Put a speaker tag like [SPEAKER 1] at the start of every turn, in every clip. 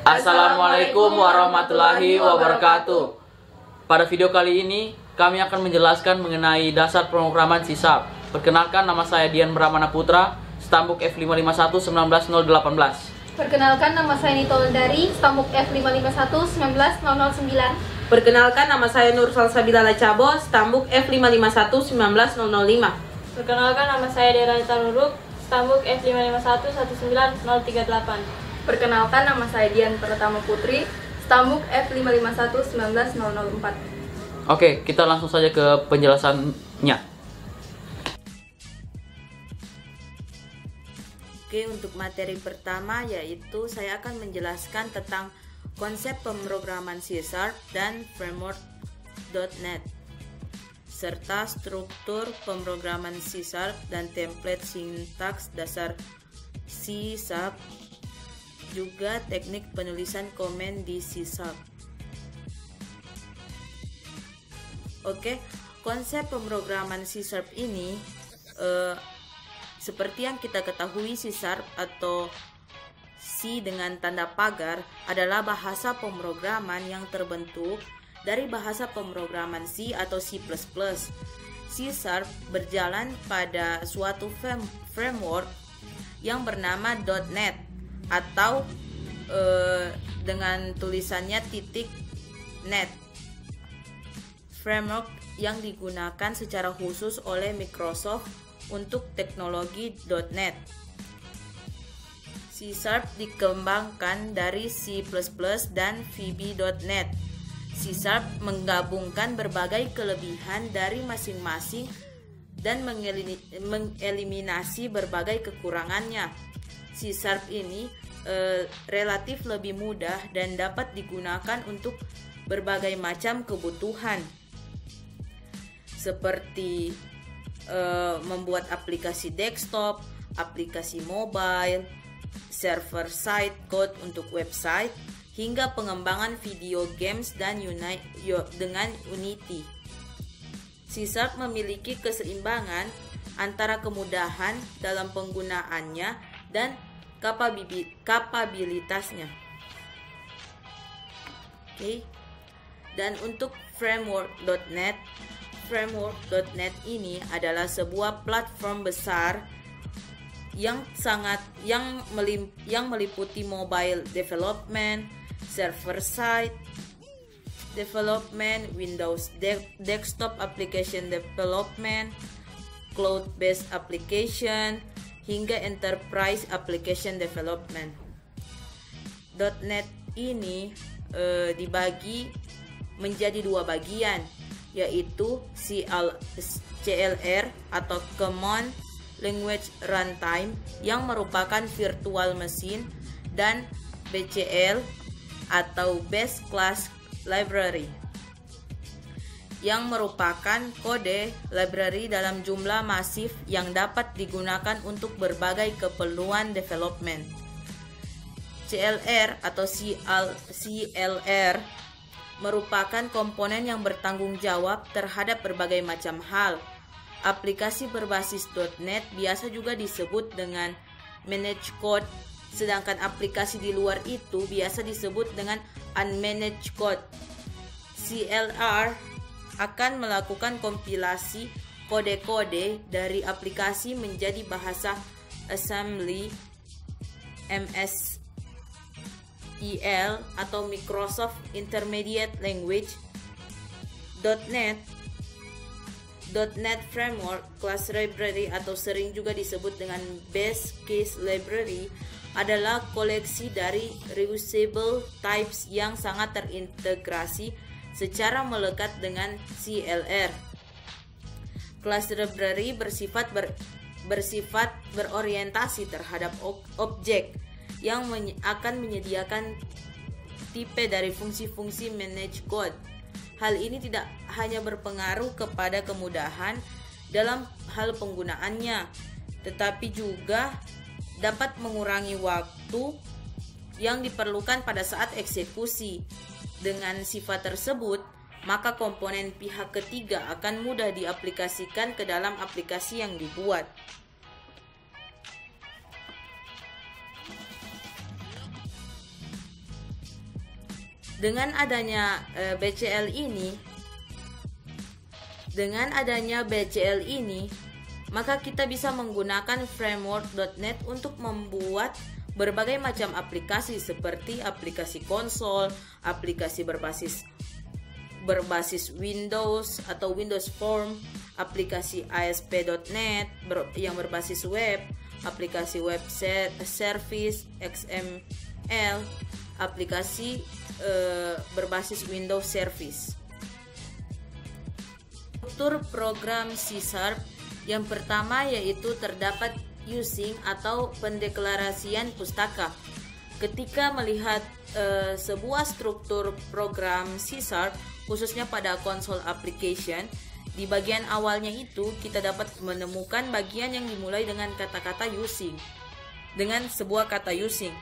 [SPEAKER 1] Assalamualaikum warahmatullahi wabarakatuh. Pada video kali ini kami akan menjelaskan mengenai dasar pemrograman C#. Perkenalkan, nama saya Dian Brahmana Putra, Stambuk F551 19018.
[SPEAKER 2] Perkenalkan, nama saya Nito Dari, Stambuk F551 19009.
[SPEAKER 3] Perkenalkan, nama saya Nur Salsabila Lacabo, Stambuk F551 19005.
[SPEAKER 4] Perkenalkan, nama saya Deranita Nuruk, Stambuk F551 19038.
[SPEAKER 5] Perkenalkan, nama saya Dian Pratama Putri, Stambuk F551 19004.
[SPEAKER 1] Oke, kita langsung saja ke penjelasannya.
[SPEAKER 3] Oke, untuk materi pertama yaitu saya akan menjelaskan tentang konsep pemrograman C# dan framework.NET serta struktur pemrograman C# dan template sintaks dasar C#, juga teknik penulisan komen di C#. Oke, konsep pemrograman C# ini seperti yang kita ketahui, C# atau C dengan tanda pagar adalah bahasa pemrograman yang terbentuk dari bahasa pemrograman C atau C++. C# berjalan pada suatu framework yang bernama .NET atau dengan tulisannya .NET, framework yang digunakan secara khusus oleh Microsoft untuk teknologi .NET. C# dikembangkan dari C++ dan VB.NET. C# menggabungkan berbagai kelebihan dari masing-masing dan mengeliminasi berbagai kekurangannya. C# ini relatif lebih mudah dan dapat digunakan untuk berbagai macam kebutuhan, seperti membuat aplikasi desktop, aplikasi mobile, server side code untuk website, hingga pengembangan video games dan dengan Unity. C# memiliki keseimbangan antara kemudahan dalam penggunaannya dan kapabilitasnya. Oke. Dan untuk framework.NET ini adalah sebuah platform besar yang meliputi mobile development, server side development, Windows desktop application development, cloud-based application, hingga enterprise application development. .NET ini dibagi menjadi dua bagian, yaitu CLR atau Common Language Runtime yang merupakan virtual machine, dan BCL atau Base Class Library yang merupakan kode library dalam jumlah masif yang dapat digunakan untuk berbagai keperluan development. CLR atau CLR merupakan komponen yang bertanggung jawab terhadap berbagai macam hal. Aplikasi berbasis .NET biasa juga disebut dengan managed code, sedangkan aplikasi di luar itu biasa disebut dengan unmanaged code. CLR akan melakukan kompilasi kode-kode dari aplikasi menjadi bahasa assembly MSIL atau Microsoft Intermediate Language. .NET Framework Class Library atau sering juga disebut dengan Base Case Library adalah koleksi dari reusable types yang sangat terintegrasi secara melekat dengan CLR. Class Library bersifat berorientasi terhadap objek yang akan menyediakan tipe dari fungsi-fungsi managed code. Hal ini tidak hanya berpengaruh kepada kemudahan dalam hal penggunaannya, tetapi juga dapat mengurangi waktu yang diperlukan pada saat eksekusi. Dengan sifat tersebut, maka komponen pihak ketiga akan mudah diaplikasikan ke dalam aplikasi yang dibuat. Dengan adanya BCL ini, maka kita bisa menggunakan framework.NET untuk membuat berbagai macam aplikasi seperti aplikasi konsol, aplikasi berbasis Windows atau Windows Form, aplikasi ASP.NET yang berbasis web, aplikasi web service XML, aplikasi berbasis Windows Service. Struktur program C# yang pertama yaitu terdapat using atau pendeklarasian pustaka. Ketika melihat sebuah struktur program C# khususnya pada konsol application, di bagian awalnya itu kita dapat menemukan bagian yang dimulai dengan kata-kata using, dengan sebuah kata using,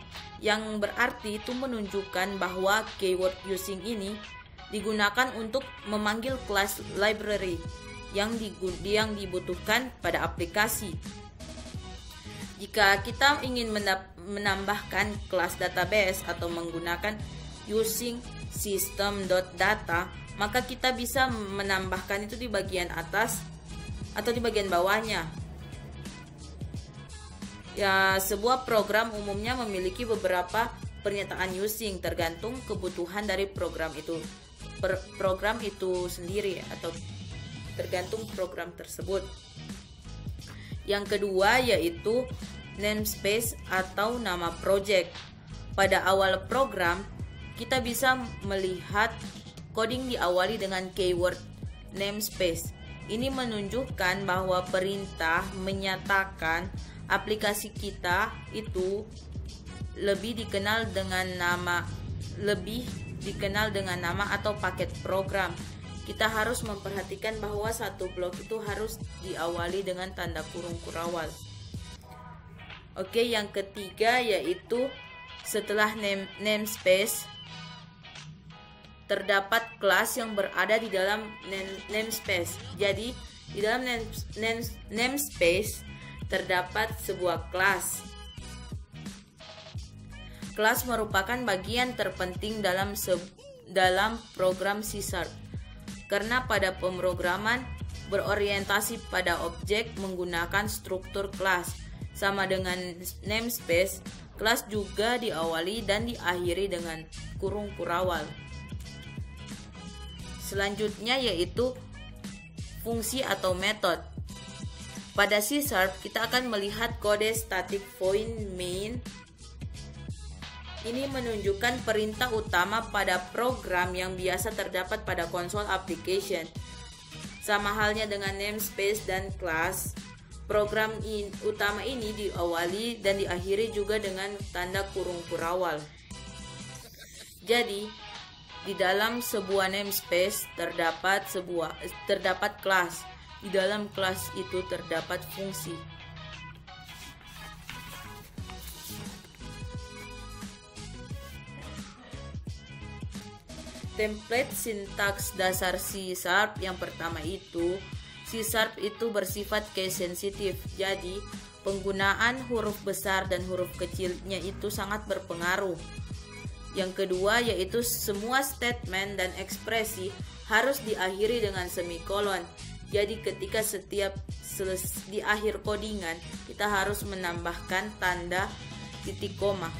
[SPEAKER 3] yang berarti itu menunjukkan bahwa keyword using ini digunakan untuk memanggil kelas library yang dibutuhkan pada aplikasi. Jika kita ingin menambahkan kelas database atau menggunakan using system.data, maka kita bisa menambahkan itu di bagian atas atau di bagian bawahnya. Ya, sebuah program umumnya memiliki beberapa pernyataan using tergantung kebutuhan dari program itu sendiri atau tergantung program tersebut. Yang kedua yaitu namespace atau nama project. Pada awal program, kita bisa melihat coding diawali dengan keyword namespace. Ini menunjukkan bahwa perintah menyatakan aplikasi kita itu lebih dikenal dengan nama atau paket program. Kita harus memperhatikan bahwa satu blok itu harus diawali dengan tanda kurung kurawal. Oke, yang ketiga yaitu setelah namespace terdapat kelas yang berada di dalam namespace. Jadi di dalam namespace terdapat sebuah kelas. Kelas merupakan bagian terpenting dalam program C#, karena pada pemrograman berorientasi pada objek menggunakan struktur kelas. Sama dengan namespace, kelas juga diawali dan diakhiri dengan kurung kurawal. Selanjutnya yaitu fungsi atau metode. Pada C# kita akan melihat kode static void main. Ini menunjukkan perintah utama pada program yang biasa terdapat pada konsol application. Sama halnya dengan namespace dan class, program utama ini diawali dan diakhiri juga dengan tanda kurung kurawal. Jadi, di dalam sebuah namespace terdapat kelas. Di dalam kelas itu terdapat fungsi. Template sintaks dasar C# yang pertama itu, C# itu bersifat case sensitif. Jadi, penggunaan huruf besar dan huruf kecilnya itu sangat berpengaruh. Yang kedua yaitu semua statement dan ekspresi harus diakhiri dengan semikolon. Jadi ketika di akhir codingan kita harus menambahkan tanda titik koma.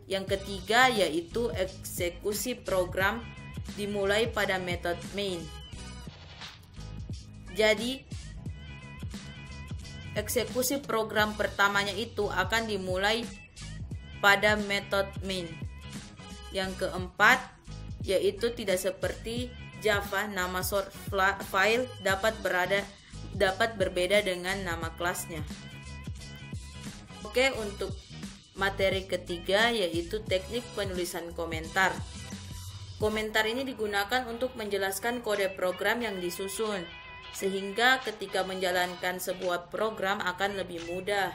[SPEAKER 3] Yang ketiga yaitu eksekusi program dimulai pada metode main. Jadi eksekusi program pertamanya itu akan dimulai pada metode main. Yang keempat yaitu tidak seperti Java, nama source file dapat berbeda dengan nama kelasnya. Oke, untuk materi ketiga yaitu teknik penulisan komentar. Komentar ini digunakan untuk menjelaskan kode program yang disusun, sehingga ketika menjalankan sebuah program akan lebih mudah.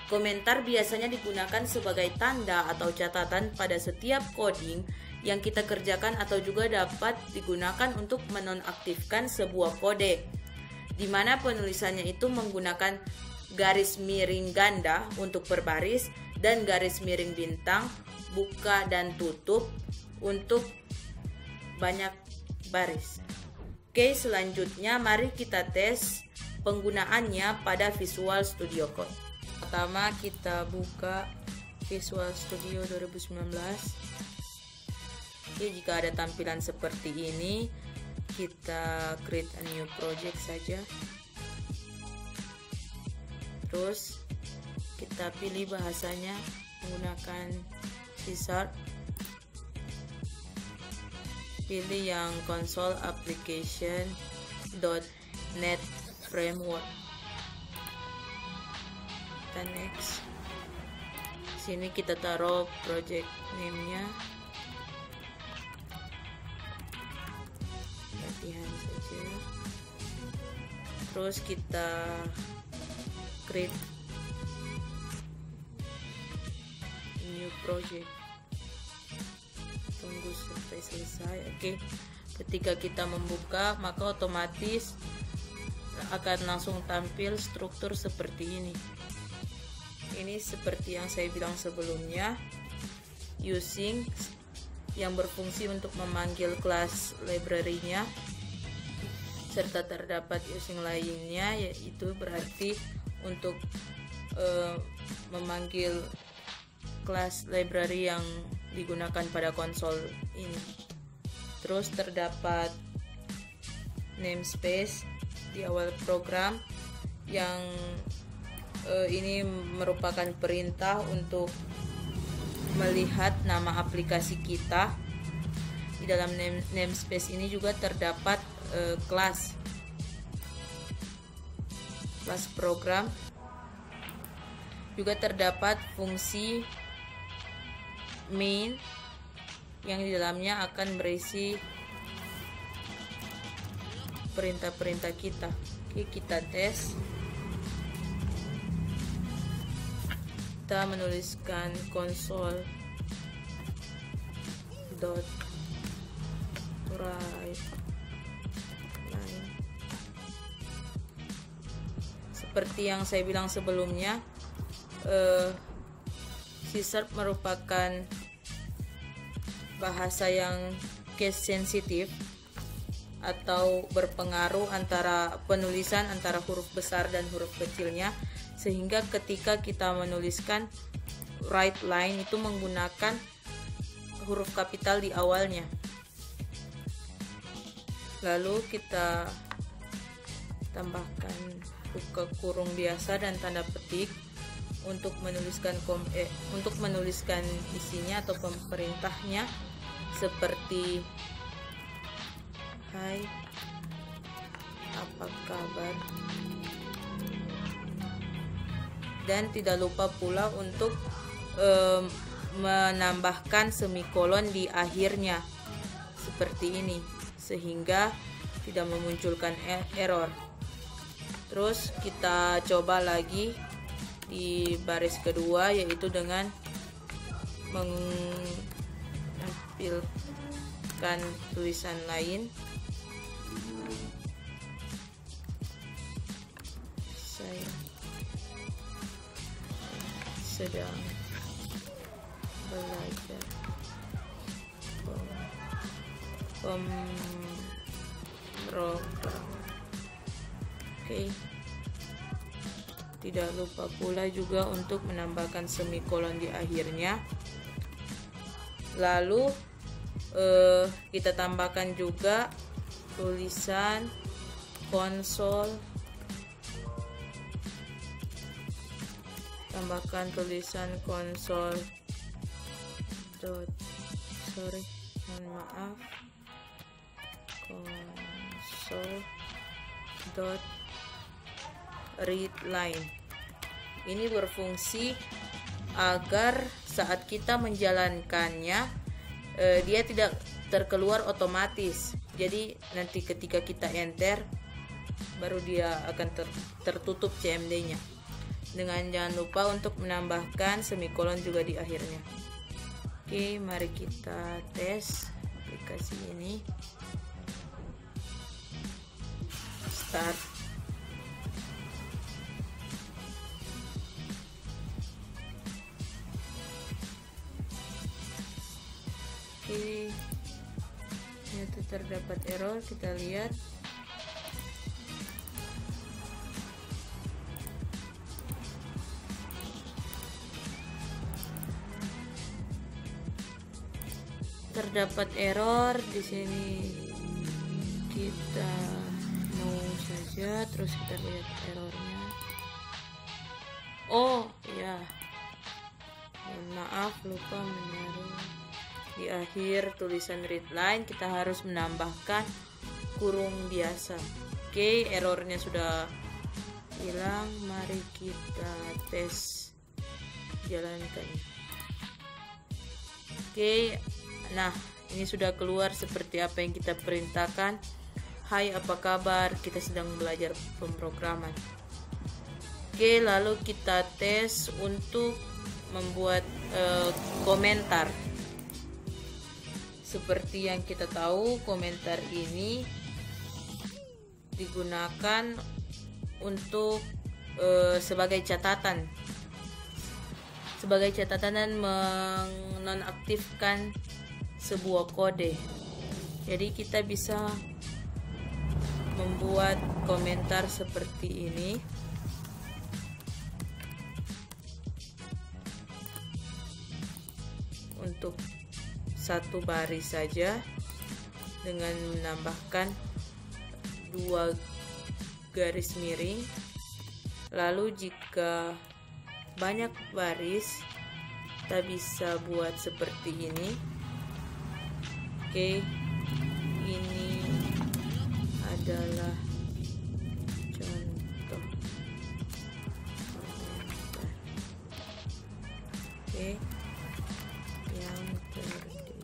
[SPEAKER 3] Komentar biasanya digunakan sebagai tanda atau catatan pada setiap coding yang kita kerjakan atau juga dapat digunakan untuk menonaktifkan sebuah kode, di mana penulisannya itu menggunakan garis miring ganda untuk berbaris dan garis miring bintang buka dan tutup untuk banyak baris. Oke, selanjutnya mari kita tes penggunaannya pada Visual Studio Code. Pertama kita buka Visual Studio 2019. Oke, jika ada tampilan seperti ini, kita create a new project saja. Terus kita pilih bahasanya menggunakan C#. Pilih yang console application.net framework. Kita next. Sini kita taruh project name-nya. Latihan saja. Terus kita create new project. Tunggu sampai selesai. Oke. Ketika kita membuka, maka otomatis akan langsung tampil struktur seperti ini. Ini seperti yang saya bilang sebelumnya, using yang berfungsi untuk memanggil kelas library-nya, serta terdapat using lainnya, yaitu berarti untuk memanggil kelas library yang digunakan pada konsol ini. Terus terdapat namespace di awal program yang ini merupakan perintah untuk melihat nama aplikasi kita. Di dalam namespace ini juga terdapat kelas program. Juga terdapat fungsi main yang di dalamnya akan berisi perintah-perintah kita. Oke, kita tes. Kita menuliskan console dot write line. Seperti yang saya bilang sebelumnya, C# merupakan bahasa yang case sensitif atau berpengaruh antara penulisan antara huruf besar dan huruf kecilnya, sehingga ketika kita menuliskan write line itu menggunakan huruf kapital di awalnya. Lalu kita tambahkan buka kurung biasa dan tanda petik untuk menuliskan isinya atau perintahnya, seperti hai, apa kabar? Dan tidak lupa pula untuk menambahkan semikolon di akhirnya seperti ini, sehingga tidak memunculkan error. Terus kita coba lagi di baris kedua, yaitu dengan menampilkan tulisan lain. Saya sedang belajar pemrogram. Oke. Tidak lupa pula juga untuk menambahkan semikolon di akhirnya. Lalu kita tambahkan juga tulisan konsol. Tambahkan tulisan konsol read line. Ini berfungsi agar saat kita menjalankannya dia tidak terkeluar otomatis. Jadi nanti ketika kita enter baru dia akan tertutup CMD-nya. Dengan jangan lupa untuk menambahkan semikolon juga di akhirnya. Oke, mari kita tes aplikasi ini. Start. Oke, ternyata terdapat error. Kita lihat. Terdapat error di sini. Kita no saja, terus kita lihat errornya. Oh ya, maaf lupa menaruh di akhir tulisan readline. Kita harus menambahkan kurung biasa. Oke, errornya sudah hilang. Mari kita tes jalankan. Oke, nah ini sudah keluar seperti apa yang kita perintahkan. Hai, apa kabar? Kita sedang belajar pemrograman. Oke, lalu kita tes untuk membuat komentar. Seperti yang kita tahu, komentar ini digunakan untuk sebagai catatan. Sebagai catatan dan menonaktifkan sebuah kode. Jadi kita bisa membuat komentar seperti ini. Untuk satu baris saja dengan menambahkan 2 garis miring. Lalu jika banyak baris, kita bisa buat seperti ini. Oke, ini adalah contoh. Oke, yang terdiri.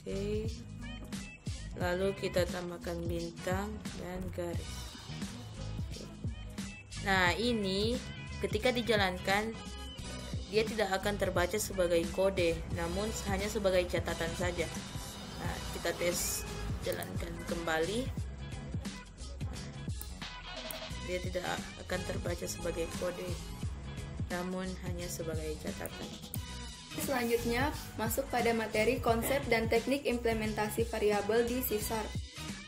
[SPEAKER 3] Oke, lalu kita tambahkan bintang dan garis. Oke. Nah, ini ketika dijalankan dia tidak akan terbaca sebagai kode, namun hanya sebagai catatan saja. Nah, kita tes jalankan kembali. Dia tidak akan terbaca sebagai kode, namun hanya sebagai catatan.
[SPEAKER 5] Selanjutnya, masuk pada materi konsep dan teknik implementasi variabel di C#.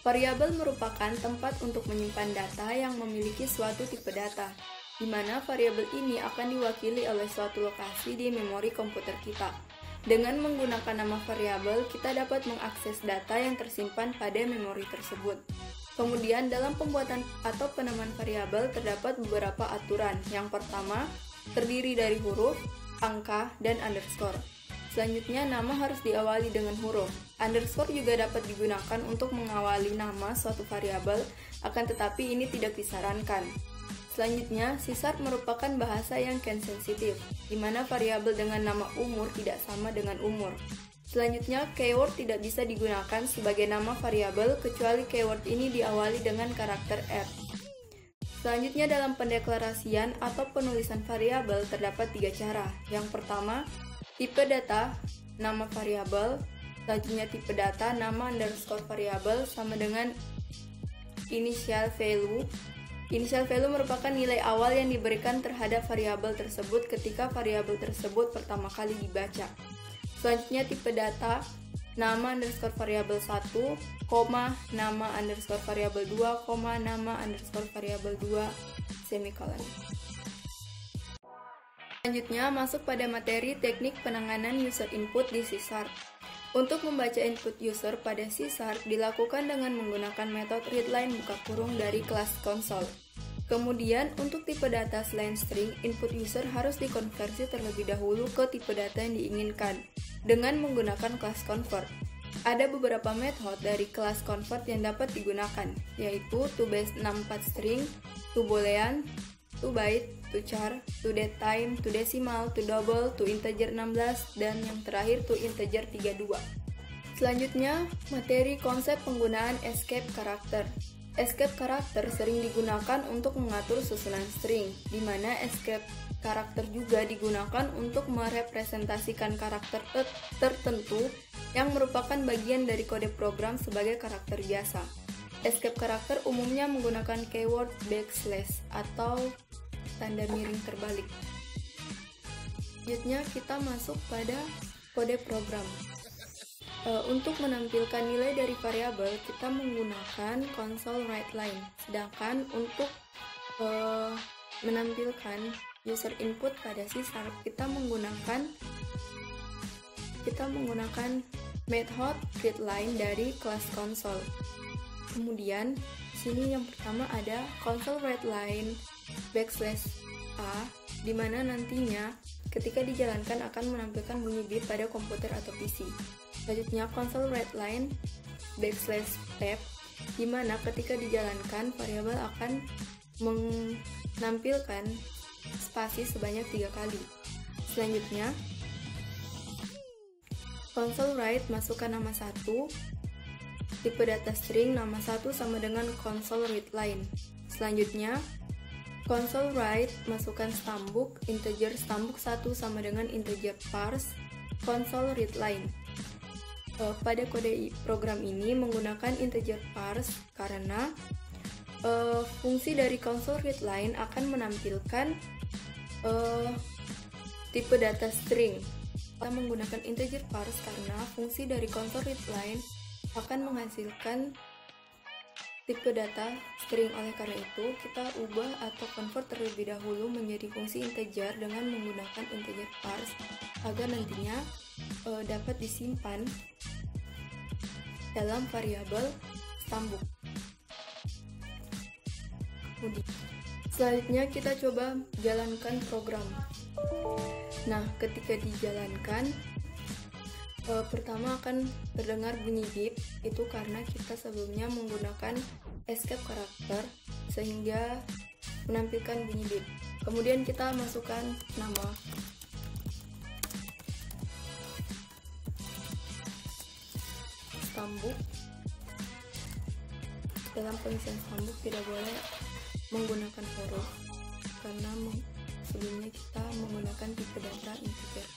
[SPEAKER 5] Variabel merupakan tempat untuk menyimpan data yang memiliki suatu tipe data, di mana variabel ini akan diwakili oleh suatu lokasi di memori komputer kita. Dengan menggunakan nama variabel, kita dapat mengakses data yang tersimpan pada memori tersebut. Kemudian, dalam pembuatan atau penamaan variabel terdapat beberapa aturan. Yang pertama, terdiri dari huruf, angka, dan underscore. Selanjutnya, nama harus diawali dengan huruf. Underscore juga dapat digunakan untuk mengawali nama suatu variabel, akan tetapi ini tidak disarankan. Selanjutnya, C# merupakan bahasa yang sensitif, di mana variabel dengan nama umur tidak sama dengan umur. Selanjutnya, keyword tidak bisa digunakan sebagai nama variabel kecuali keyword ini diawali dengan karakter R. Selanjutnya, dalam pendeklarasian atau penulisan variabel terdapat 3 cara. Yang pertama, tipe data, nama variabel. Selanjutnya, tipe data, nama underscore variabel sama dengan initial value. Initial value merupakan nilai awal yang diberikan terhadap variabel tersebut ketika variabel tersebut pertama kali dibaca. Selanjutnya, tipe data, nama underscore variabel 1, nama underscore variabel 2, nama underscore variabel 2, semikolon. Selanjutnya, masuk pada materi teknik penanganan user input di C#. Untuk membaca input user pada C# dilakukan dengan menggunakan metode readline buka kurung dari kelas konsol. Kemudian, untuk tipe data selain string, input user harus dikonversi terlebih dahulu ke tipe data yang diinginkan dengan menggunakan kelas convert. Ada beberapa metode dari kelas convert yang dapat digunakan, yaitu toBase64 string, toBoolean, toByte, toChar, toDateTime, toDecimal, toDouble, toInteger 16, dan yang terakhir toInteger 32. Selanjutnya, materi konsep penggunaan escape karakter. Escape karakter sering digunakan untuk mengatur susunan string, di mana escape karakter juga digunakan untuk merepresentasikan karakter tertentu yang merupakan bagian dari kode program sebagai karakter biasa. Escape karakter umumnya menggunakan keyword backslash atau tanda miring terbalik. Selanjutnya kita masuk pada kode program. Untuk menampilkan nilai dari variabel, kita menggunakan console write line. Sedangkan untuk menampilkan user input pada C#, kita menggunakan method readLine dari kelas console. Kemudian sini yang pertama ada console readLine \a, di mana nantinya ketika dijalankan akan menampilkan bunyi beep pada komputer atau PC. Selanjutnya console readLine \tab, di mana ketika dijalankan variabel akan menampilkan spasi sebanyak 3 kali. Selanjutnya console write masukkan nama 1, tipe data string nama 1 sama dengan console readLine. Selanjutnya console write masukkan stambuk integer stambuk 1 sama dengan integer parse console readLine. Pada kode program ini menggunakan integer parse karena fungsi dari console readLine akan menampilkan tipe data string. Kita menggunakan integer parse karena fungsi dari console readLine akan menghasilkan tipe data string. Oleh karena itu, kita ubah atau convert terlebih dahulu menjadi fungsi integer dengan menggunakan integer parse agar nantinya dapat disimpan dalam variabel stambuk. Selanjutnya kita coba jalankan program. Nah, ketika dijalankan, pertama akan terdengar bunyi beep, itu karena kita sebelumnya menggunakan escape karakter sehingga menampilkan bunyi beep. Kemudian kita masukkan nama stambuk. Dalam pengisian stambuk tidak boleh menggunakan huruf karena sebelumnya kita menggunakan tipe data integer.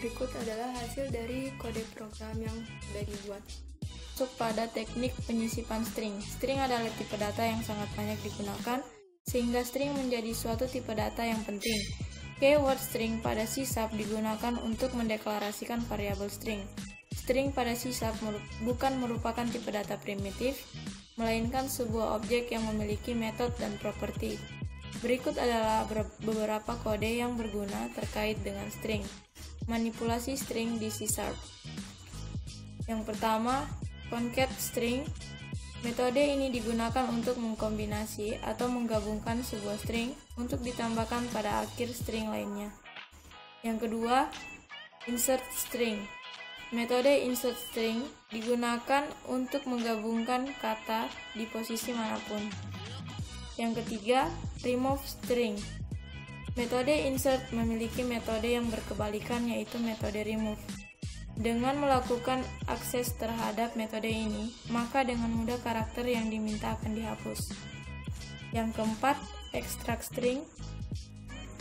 [SPEAKER 5] Berikut adalah hasil dari kode program yang sudah dibuat.
[SPEAKER 4] Masuk pada teknik penyisipan string. String adalah tipe data yang sangat banyak digunakan, sehingga string menjadi suatu tipe data yang penting. Keyword string pada C# digunakan untuk mendeklarasikan variabel string. String pada C# bukan merupakan tipe data primitif, melainkan sebuah objek yang memiliki metode dan properti. Berikut adalah beberapa kode yang berguna terkait dengan string. Manipulasi string di C#. Yang pertama, concat string. Metode ini digunakan untuk mengkombinasi atau menggabungkan sebuah string untuk ditambahkan pada akhir string lainnya. Yang kedua, insert string. Metode insert string digunakan untuk menggabungkan kata di posisi manapun. Yang ketiga, remove string. Metode insert memiliki metode yang berkebalikan, yaitu metode remove. Dengan melakukan akses terhadap metode ini, maka dengan mudah karakter yang diminta akan dihapus. Yang keempat, extract string.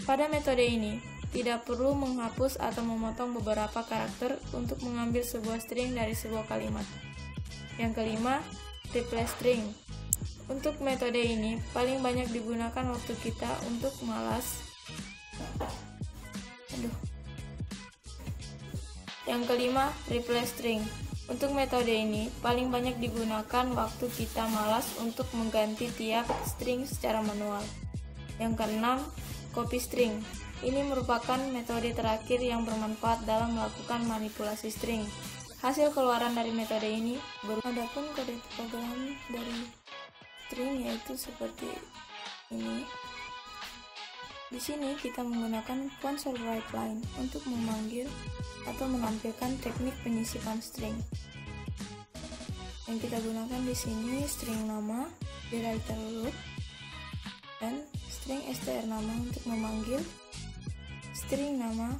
[SPEAKER 4] Pada metode ini, tidak perlu menghapus atau memotong beberapa karakter untuk mengambil sebuah string dari sebuah kalimat. Yang kelima, replace string. Untuk metode ini, paling banyak digunakan waktu kita untuk malas. Yang kelima, replace string. Untuk metode ini, paling banyak digunakan waktu kita malas untuk mengganti tiap string secara manual. Yang keenam, copy string. Ini merupakan metode terakhir yang bermanfaat dalam melakukan manipulasi string. Hasil keluaran dari metode ini adapun kode program dari string yaitu seperti ini. Di sini kita menggunakan console write line untuk memanggil atau menampilkan teknik penyisipan string. Yang kita gunakan di sini string nama, director root, dan string str nama untuk memanggil string nama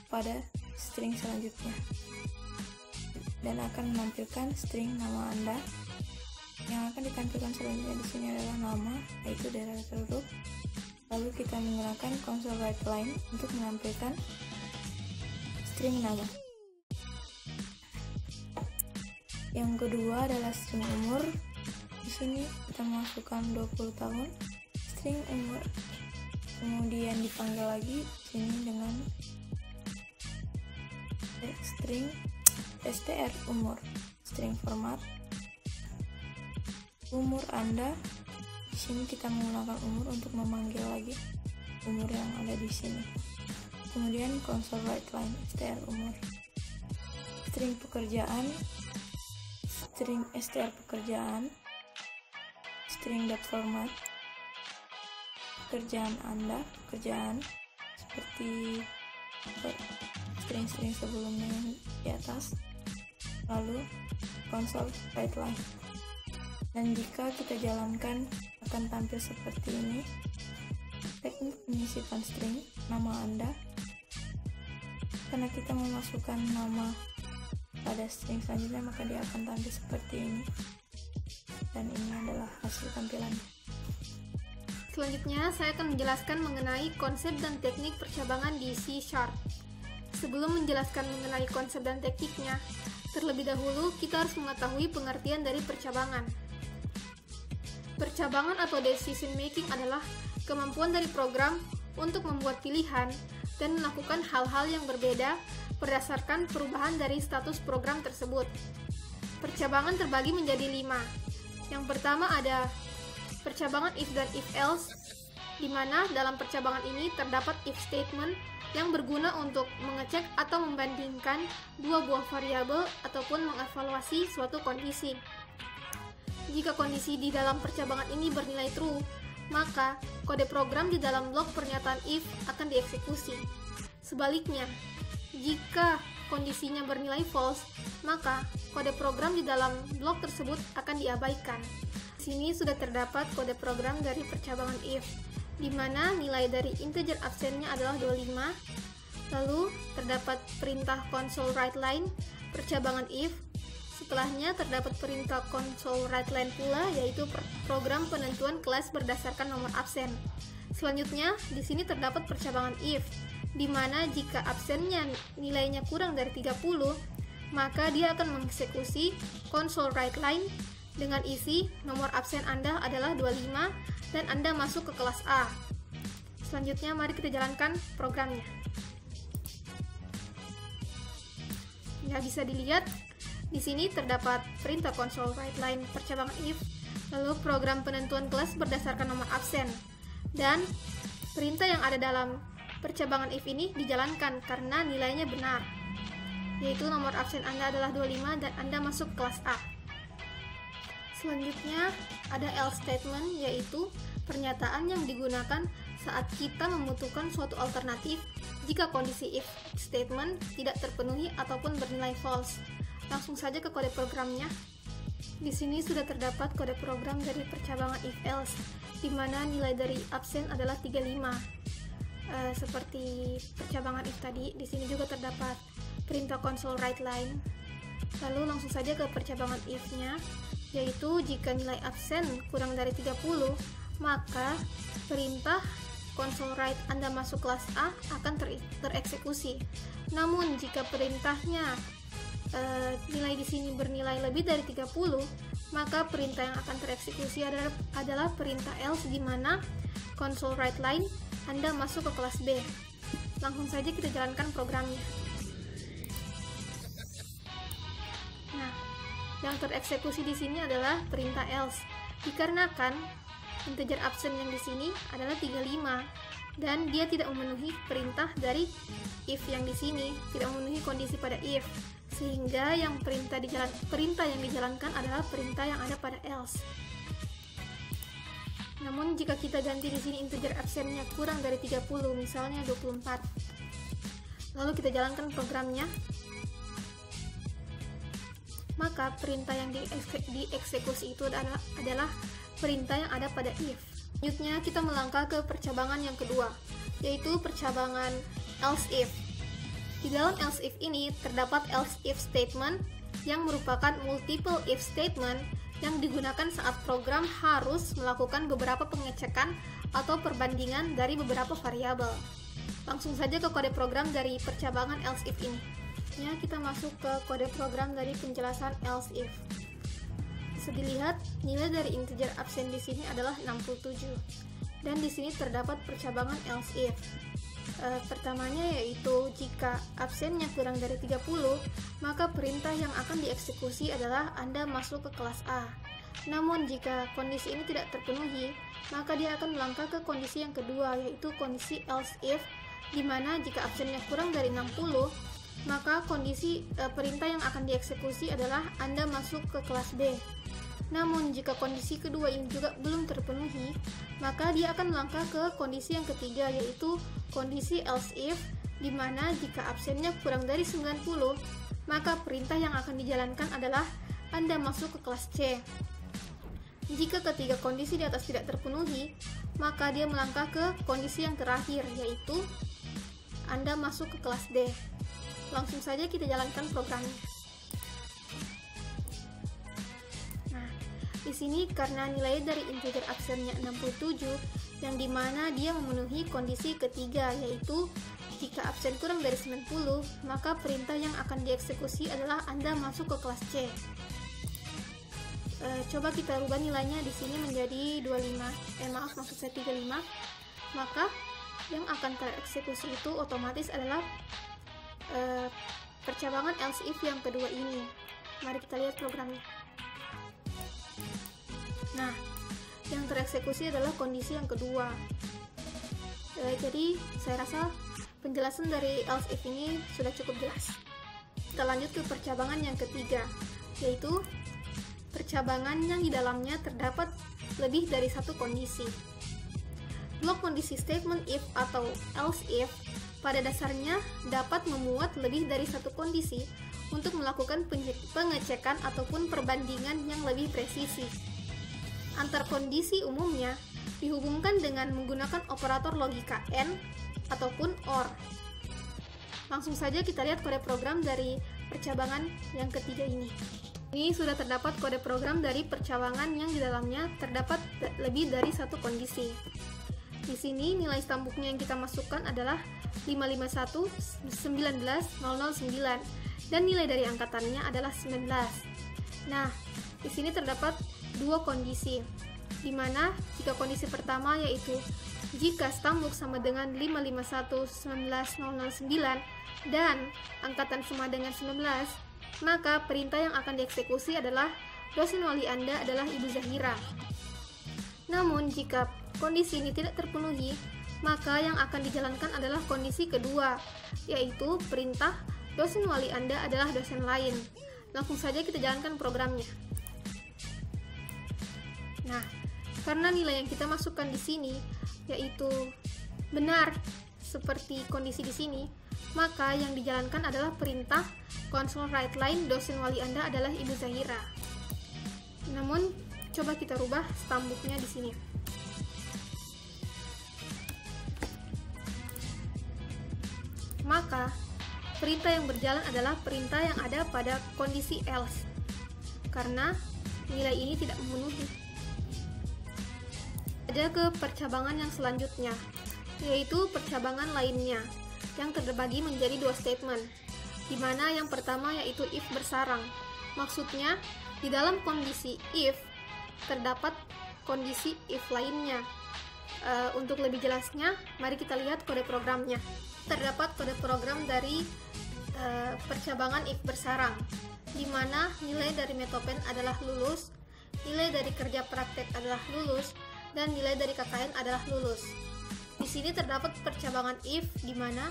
[SPEAKER 4] pada string selanjutnya, dan akan menampilkan string nama Anda. Yang akan ditampilkan selanjutnya di sini adalah nama, yaitu director root. Lalu kita menggunakan console write line untuk menampilkan string nama. Yang kedua adalah string umur. Di sini kita masukkan 20 tahun, string umur. Kemudian dipanggil lagi di sini dengan string str umur, string format umur Anda. Di sini kita menggunakan umur untuk memanggil lagi umur yang ada di sini. Kemudian console write line str umur. String pekerjaan, string str pekerjaan, string dot format, pekerjaan Anda, pekerjaan seperti string-string sebelumnya yang di atas. Lalu console write line. Dan jika kita jalankan akan tampil seperti ini. Teknik penyisipan string nama Anda. Karena kita memasukkan nama pada string selanjutnya, maka dia akan tampil seperti ini. Dan ini adalah hasil tampilannya.
[SPEAKER 2] Selanjutnya, saya akan menjelaskan mengenai konsep dan teknik percabangan di C#. Sebelum menjelaskan mengenai konsep dan tekniknya, terlebih dahulu kita harus mengetahui pengertian dari percabangan. Percabangan atau decision making adalah kemampuan dari program untuk membuat pilihan dan melakukan hal-hal yang berbeda berdasarkan perubahan dari status program tersebut. Percabangan terbagi menjadi 5. Yang pertama ada percabangan if dan if else, di mana dalam percabangan ini terdapat if statement yang berguna untuk mengecek atau membandingkan dua buah variabel ataupun mengevaluasi suatu kondisi. Jika kondisi di dalam percabangan ini bernilai true, maka kode program di dalam blok pernyataan if akan dieksekusi. Sebaliknya, jika kondisinya bernilai false, maka kode program di dalam blok tersebut akan diabaikan. Di sini sudah terdapat kode program dari percabangan if, di mana nilai dari integer absennya adalah 25. Lalu terdapat perintah console write line percabangan if. Setelahnya terdapat perintah console write line pula, yaitu program penentuan kelas berdasarkan nomor absen. Selanjutnya, di sini terdapat percabangan if, di mana jika absennya nilainya kurang dari 30, maka dia akan mengeksekusi console write line dengan isi nomor absen Anda adalah 25 dan Anda masuk ke kelas A. Selanjutnya, mari kita jalankan programnya. Ya, bisa dilihat di sini terdapat perintah console write line percabangan if, lalu program penentuan kelas berdasarkan nomor absen, dan perintah yang ada dalam percabangan if ini dijalankan karena nilainya benar, yaitu nomor absen Anda adalah 25 dan Anda masuk kelas A. Selanjutnya ada else statement, yaitu pernyataan yang digunakan saat kita membutuhkan suatu alternatif jika kondisi if statement tidak terpenuhi ataupun bernilai false. Langsung saja ke kode programnya. Di sini sudah terdapat kode program dari percabangan if else, di mana nilai dari absen adalah 35. Seperti percabangan if tadi, di sini juga terdapat perintah console write line. Lalu langsung saja ke percabangan if-nya, yaitu jika nilai absen kurang dari 30, maka perintah console write Anda masuk kelas A akan tereksekusi. Namun jika perintahnya nilai di sini bernilai lebih dari 30, maka perintah yang akan tereksekusi adalah perintah else, di mana console write line Anda masuk ke kelas B. Langsung saja kita jalankan programnya. Nah, yang tereksekusi di sini adalah perintah else, dikarenakan integer absen yang di sini adalah 35 dan dia tidak memenuhi perintah dari if yang di sini, tidak memenuhi kondisi pada if, sehingga yang perintah yang dijalankan adalah perintah yang ada pada else. Namun jika kita ganti di sini integer absennya kurang dari 30, misalnya 24. Lalu kita jalankan programnya. Maka perintah yang dieksekusi itu adalah perintah yang ada pada if. Selanjutnya kita melangkah ke percabangan yang kedua, yaitu percabangan else if. Di dalam else if ini terdapat else if statement yang merupakan multiple if statement yang digunakan saat program harus melakukan beberapa pengecekan atau perbandingan dari beberapa variabel. Langsung saja ke kode program dari percabangan else if ini. Ya, kita masuk ke kode program dari penjelasan else if. Bisa dilihat nilai dari integer absen di sini adalah 67. Dan di sini terdapat percabangan else if. Pertamanya yaitu jika absennya kurang dari 30, maka perintah yang akan dieksekusi adalah Anda masuk ke kelas A. Namun jika kondisi ini tidak terpenuhi, maka dia akan melangkah ke kondisi yang kedua, yaitu kondisi else if, di mana jika absennya kurang dari 60, maka kondisi perintah yang akan dieksekusi adalah Anda masuk ke kelas B. Namun jika kondisi kedua ini juga belum terpenuhi, maka dia akan melangkah ke kondisi yang ketiga, yaitu kondisi else if, di mana jika absennya kurang dari 90, maka perintah yang akan dijalankan adalah Anda masuk ke kelas C. Jika ketiga kondisi di atas tidak terpenuhi, maka dia melangkah ke kondisi yang terakhir, yaitu Anda masuk ke kelas D. Langsung saja kita jalankan programnya. Di sini karena nilai dari integer absennya 67, yang dimana dia memenuhi kondisi ketiga, yaitu jika absen kurang dari 90, maka perintah yang akan dieksekusi adalah Anda masuk ke kelas C. Coba kita rubah nilainya di sini menjadi 35, maka yang akan tereksekusi itu otomatis adalah percabangan else if yang kedua ini. Mari kita lihat programnya. Nah, yang tereksekusi adalah kondisi yang kedua. Jadi, saya rasa penjelasan dari else if ini sudah cukup jelas. Kita lanjut ke percabangan yang ketiga, yaitu percabangan yang di dalamnya terdapat lebih dari satu kondisi. Blok kondisi statement if atau else if pada dasarnya dapat memuat lebih dari satu kondisi untuk melakukan pengecekan ataupun perbandingan yang lebih presisi. Antar kondisi umumnya dihubungkan dengan menggunakan operator logika AND ataupun OR. Langsung saja kita lihat kode program dari percabangan yang ketiga ini. Ini sudah terdapat kode program dari percabangan yang di dalamnya terdapat lebih dari satu kondisi. Di sini nilai stambuknya yang kita masukkan adalah 551.19.009 dan nilai dari angkatannya adalah 19. Nah, di sini terdapat dua kondisi, di mana jika kondisi pertama yaitu jika stambuk sama dengan 551.19.009 dan angkatan sama dengan 19, maka perintah yang akan dieksekusi adalah dosen wali Anda adalah Ibu Zahira. Namun jika kondisi ini tidak terpenuhi, maka yang akan dijalankan adalah kondisi kedua, yaitu perintah dosen wali Anda adalah dosen lain. Langsung saja kita jalankan programnya. Nah, karena nilai yang kita masukkan di sini yaitu benar seperti kondisi di sini, maka yang dijalankan adalah perintah console write line dosen wali Anda adalah Ibu Zahira. Namun, coba kita rubah stambuknya di sini. Maka, perintah yang berjalan adalah perintah yang ada pada kondisi else, karena nilai ini tidak memenuhi. Ada ke percabangan yang selanjutnya, yaitu percabangan lainnya, yang terbagi menjadi dua statement, di mana yang pertama yaitu if bersarang. Maksudnya, di dalam kondisi if, terdapat kondisi if lainnya. Untuk lebih jelasnya, mari kita lihat kode programnya. Terdapat kode program dari percabangan if bersarang, di mana nilai dari metopen adalah lulus, nilai dari kerja praktek adalah lulus, dan nilai dari KKN adalah lulus. Di sini terdapat percabangan if di mana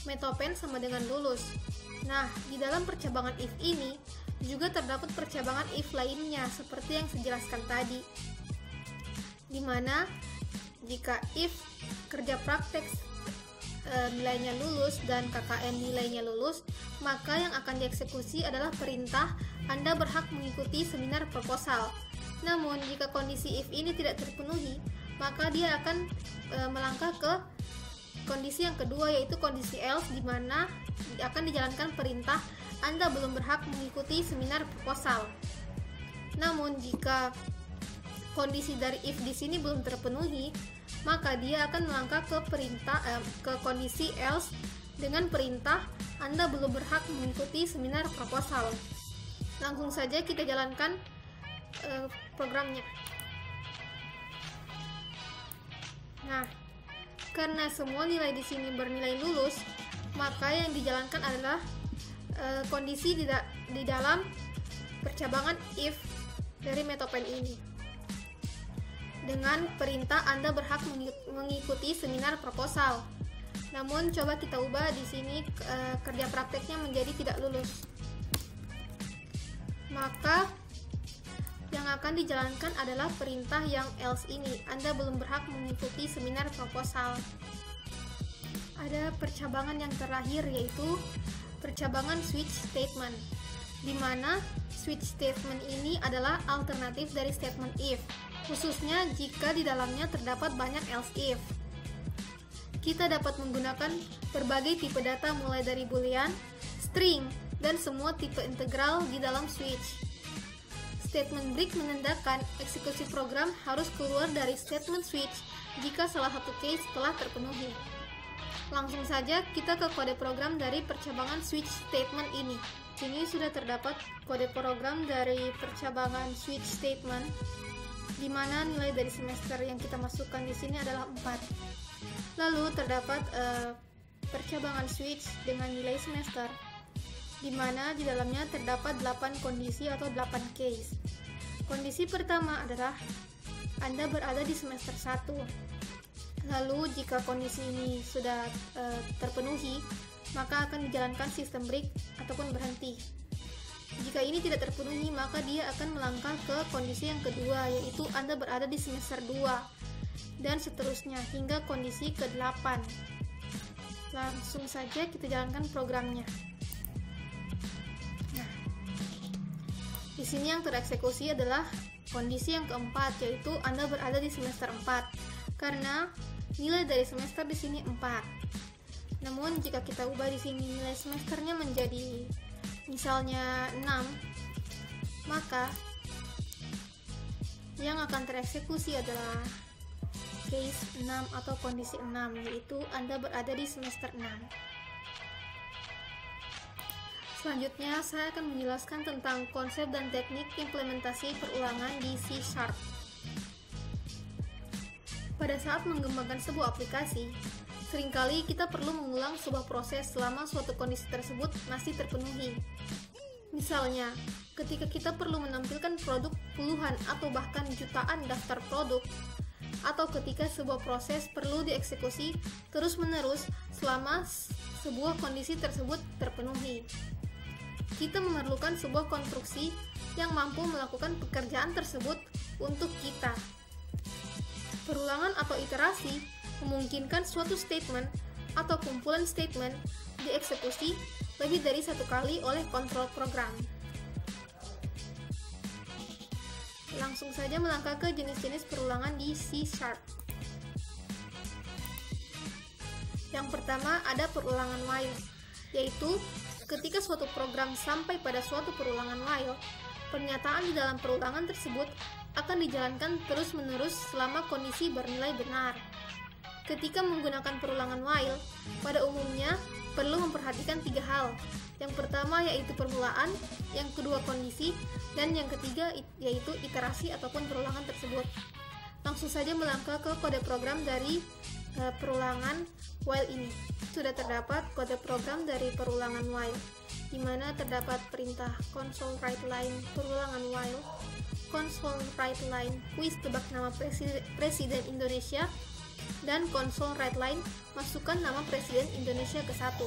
[SPEAKER 2] metopen sama dengan lulus. Nah, di dalam percabangan if ini juga terdapat percabangan if lainnya seperti yang saya jelaskan tadi. dimana jika if kerja praktek nilainya lulus dan KKN nilainya lulus, maka yang akan dieksekusi adalah perintah Anda berhak mengikuti seminar proposal. Namun jika kondisi if ini tidak terpenuhi, maka dia akan melangkah ke kondisi yang kedua, yaitu kondisi else, di mana akan dijalankan perintah Anda belum berhak mengikuti seminar proposal. Namun jika kondisi dari if di sini belum terpenuhi, maka dia akan melangkah ke kondisi else dengan perintah Anda belum berhak mengikuti seminar proposal. Langsung saja kita jalankan programnya. Nah, karena semua nilai di sini bernilai lulus, maka yang dijalankan adalah kondisi di dalam percabangan if dari Metopen ini. Dengan perintah Anda berhak mengikuti seminar proposal. Namun coba kita ubah di sini kerja prakteknya menjadi tidak lulus. Maka yang akan dijalankan adalah perintah yang else ini. Anda belum berhak mengikuti seminar proposal. Ada percabangan yang terakhir, yaitu percabangan switch statement, di mana switch statement ini adalah alternatif dari statement if, khususnya jika di dalamnya terdapat banyak else if. Kita dapat menggunakan berbagai tipe data mulai dari boolean, string, dan semua tipe integral di dalam switch. Statement break menandakan eksekusi program harus keluar dari statement switch jika salah satu case telah terpenuhi. Langsung saja kita ke kode program dari percabangan switch statement ini. Sini sudah terdapat kode program dari percabangan switch statement, di mana nilai dari semester yang kita masukkan di sini adalah 4. Lalu terdapat percabangan switch dengan nilai semester, di mana di dalamnya terdapat 8 kondisi atau 8 case. Kondisi pertama adalah Anda berada di semester 1. Lalu jika kondisi ini sudah terpenuhi, maka akan dijalankan sistem break ataupun berhenti. Jika ini tidak terpenuhi, maka dia akan melangkah ke kondisi yang kedua, yaitu Anda berada di semester 2, dan seterusnya hingga kondisi ke-8. Langsung saja kita jalankan programnya. Nah, di sini yang tereksekusi adalah kondisi yang keempat, yaitu Anda berada di semester 4, karena nilai dari semester di sini 4. Namun jika kita ubah di sini nilai semesternya menjadi misalnya 6, maka yang akan tereksekusi adalah case 6 atau kondisi 6, yaitu Anda berada di semester 6. Selanjutnya saya akan menjelaskan tentang konsep dan teknik implementasi perulangan di C#. Pada saat mengembangkan sebuah aplikasi, seringkali kita perlu mengulang sebuah proses selama suatu kondisi tersebut masih terpenuhi. Misalnya, ketika kita perlu menampilkan produk puluhan atau bahkan jutaan daftar produk, atau ketika sebuah proses perlu dieksekusi terus-menerus selama sebuah kondisi tersebut terpenuhi. Kita memerlukan sebuah konstruksi yang mampu melakukan pekerjaan tersebut untuk kita. Perulangan atau iterasi memungkinkan suatu statement atau kumpulan statement dieksekusi lebih dari satu kali oleh kontrol program. Langsung saja melangkah ke jenis-jenis perulangan di C#. Yang pertama ada perulangan while, yaitu ketika suatu program sampai pada suatu perulangan while, pernyataan di dalam perulangan tersebut akan dijalankan terus-menerus selama kondisi bernilai benar. Ketika menggunakan perulangan while, pada umumnya perlu memperhatikan 3 hal. Yang pertama yaitu permulaan, yang kedua kondisi, dan yang ketiga yaitu iterasi ataupun perulangan tersebut. Langsung saja melangkah ke kode program dari perulangan while ini. Sudah terdapat kode program dari perulangan while, di mana terdapat perintah console write line perulangan while, console write line kuis tebak nama presiden Indonesia, dan console write line masukkan nama presiden Indonesia ke 1.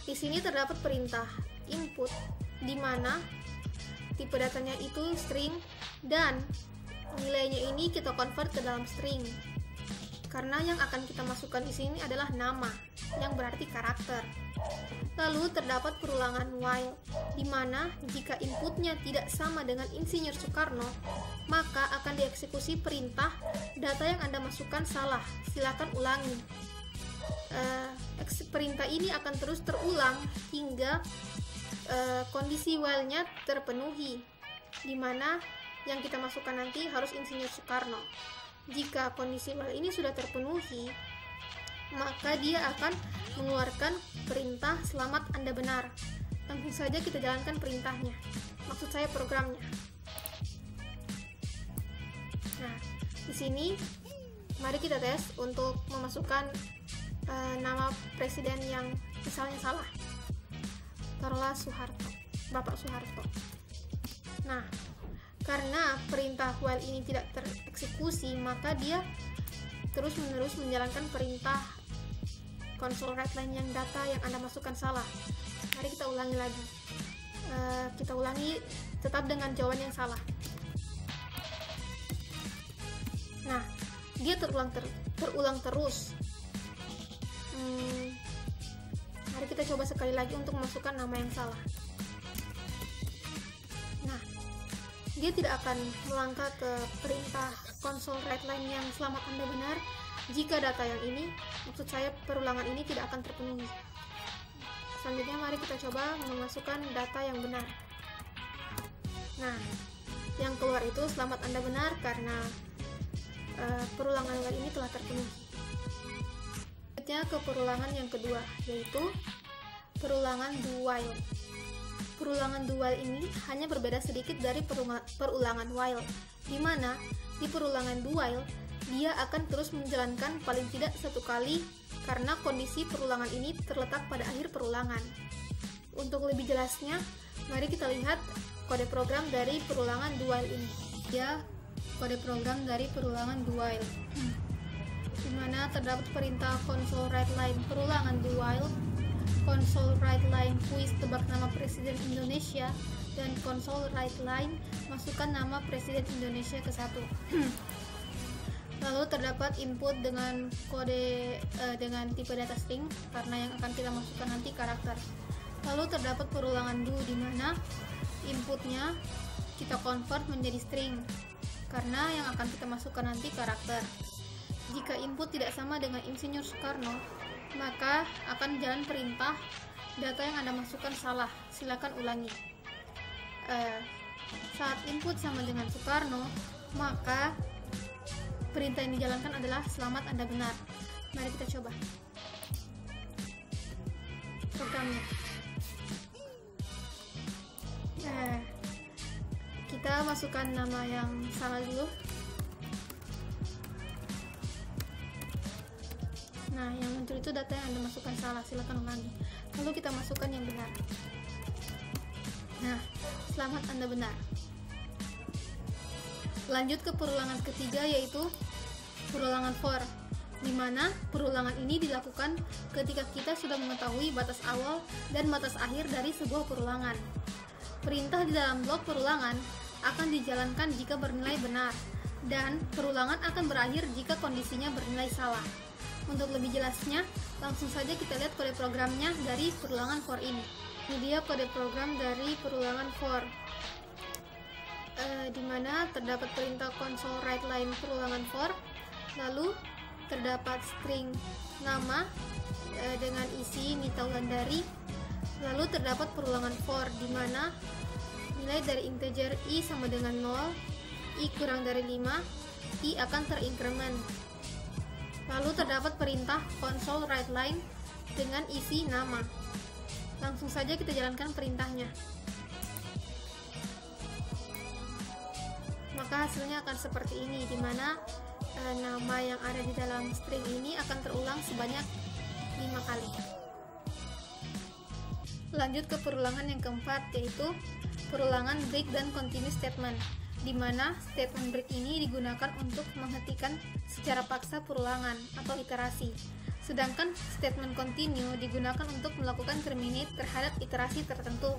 [SPEAKER 2] Di sini terdapat perintah input, di mana tipe datanya itu string, dan Nilainya ini kita convert ke dalam string. Karena yang akan kita masukkan di sini adalah nama, yang berarti karakter. Lalu terdapat perulangan while, di mana jika inputnya tidak sama dengan Insinyur Soekarno, maka akan dieksekusi perintah data yang Anda masukkan salah. Silakan ulangi. Perintah ini akan terus terulang hingga kondisi while-nya terpenuhi, di mana yang kita masukkan nanti harus Insinyur Soekarno. Jika kondisi while ini sudah terpenuhi, maka dia akan mengeluarkan perintah selamat Anda benar. Langsung saja kita jalankan perintahnya, maksud saya programnya. Nah, di sini mari kita tes untuk memasukkan nama presiden yang misalnya salah. Taruhlah Soeharto, Bapak Soeharto. Nah, karena perintah while ini tidak tereksekusi, maka dia terus-menerus menjalankan perintah console write line yang data yang Anda masukkan salah. Mari kita ulangi lagi. Kita ulangi tetap dengan jawaban yang salah. Nah, dia terulang terus. Mari kita coba sekali lagi untuk memasukkan nama yang salah. Nah, dia tidak akan melangkah ke perintah console write line yang selamat Anda benar jika data yang ini, maksud saya perulangan ini tidak akan terpenuhi. Selanjutnya mari kita coba memasukkan data yang benar. Nah, yang keluar itu selamat Anda benar karena perulangan while ini telah terpenuhi. Selanjutnya ke perulangan yang kedua, yaitu perulangan do while. Perulangan do while ini hanya berbeda sedikit dari perulangan while, di mana di perulangan do while dia akan terus menjalankan paling tidak satu kali karena kondisi perulangan ini terletak pada akhir perulangan. Untuk lebih jelasnya, mari kita lihat kode program dari perulangan do while ini. Ya, kode program dari perulangan do while, di mana terdapat perintah console write line perulangan do while, console write line kuis tebak nama Presiden Indonesia, dan console write line masukkan nama Presiden Indonesia ke 1. Lalu terdapat input dengan kode dengan tipe data string karena yang akan kita masukkan nanti karakter. Lalu terdapat perulangan do di mana inputnya kita convert menjadi string karena yang akan kita masukkan nanti karakter. Jika input tidak sama dengan Insinyur Soekarno, maka akan jalan perintah data yang Anda masukkan salah. Silakan ulangi. Saat input sama dengan Soekarno, maka perintah yang dijalankan adalah selamat Anda benar. Mari kita coba programnya. Kita masukkan nama yang salah dulu. Nah, yang muncul itu data yang Anda masukkan salah. Silakan ulangi. Lalu kita masukkan yang benar. Nah, selamat Anda benar. Lanjut ke perulangan ketiga, yaitu perulangan for, di mana perulangan ini dilakukan ketika kita sudah mengetahui batas awal dan batas akhir dari sebuah perulangan. Perintah di dalam blok perulangan akan dijalankan jika bernilai benar, dan perulangan akan berakhir jika kondisinya bernilai salah. Untuk lebih jelasnya, langsung saja kita lihat kode programnya dari perulangan for ini. Ini dia kode program dari perulangan for, di mana terdapat perintah console write line perulangan for, lalu terdapat string nama dengan isi Nita Wulandari, lalu terdapat perulangan for di mana nilai dari integer i sama dengan 0, i kurang dari 5, i akan terincrement. Lalu terdapat perintah console write line dengan isi nama. Langsung saja kita jalankan perintahnya. Maka hasilnya akan seperti ini, di mana nama yang ada di dalam string ini akan terulang sebanyak 5 kali. Lanjut ke perulangan yang keempat, yaitu perulangan break dan continue statement, di mana statement break ini digunakan untuk menghentikan secara paksa perulangan atau iterasi. Sedangkan statement continue digunakan untuk melakukan terminate terhadap iterasi tertentu.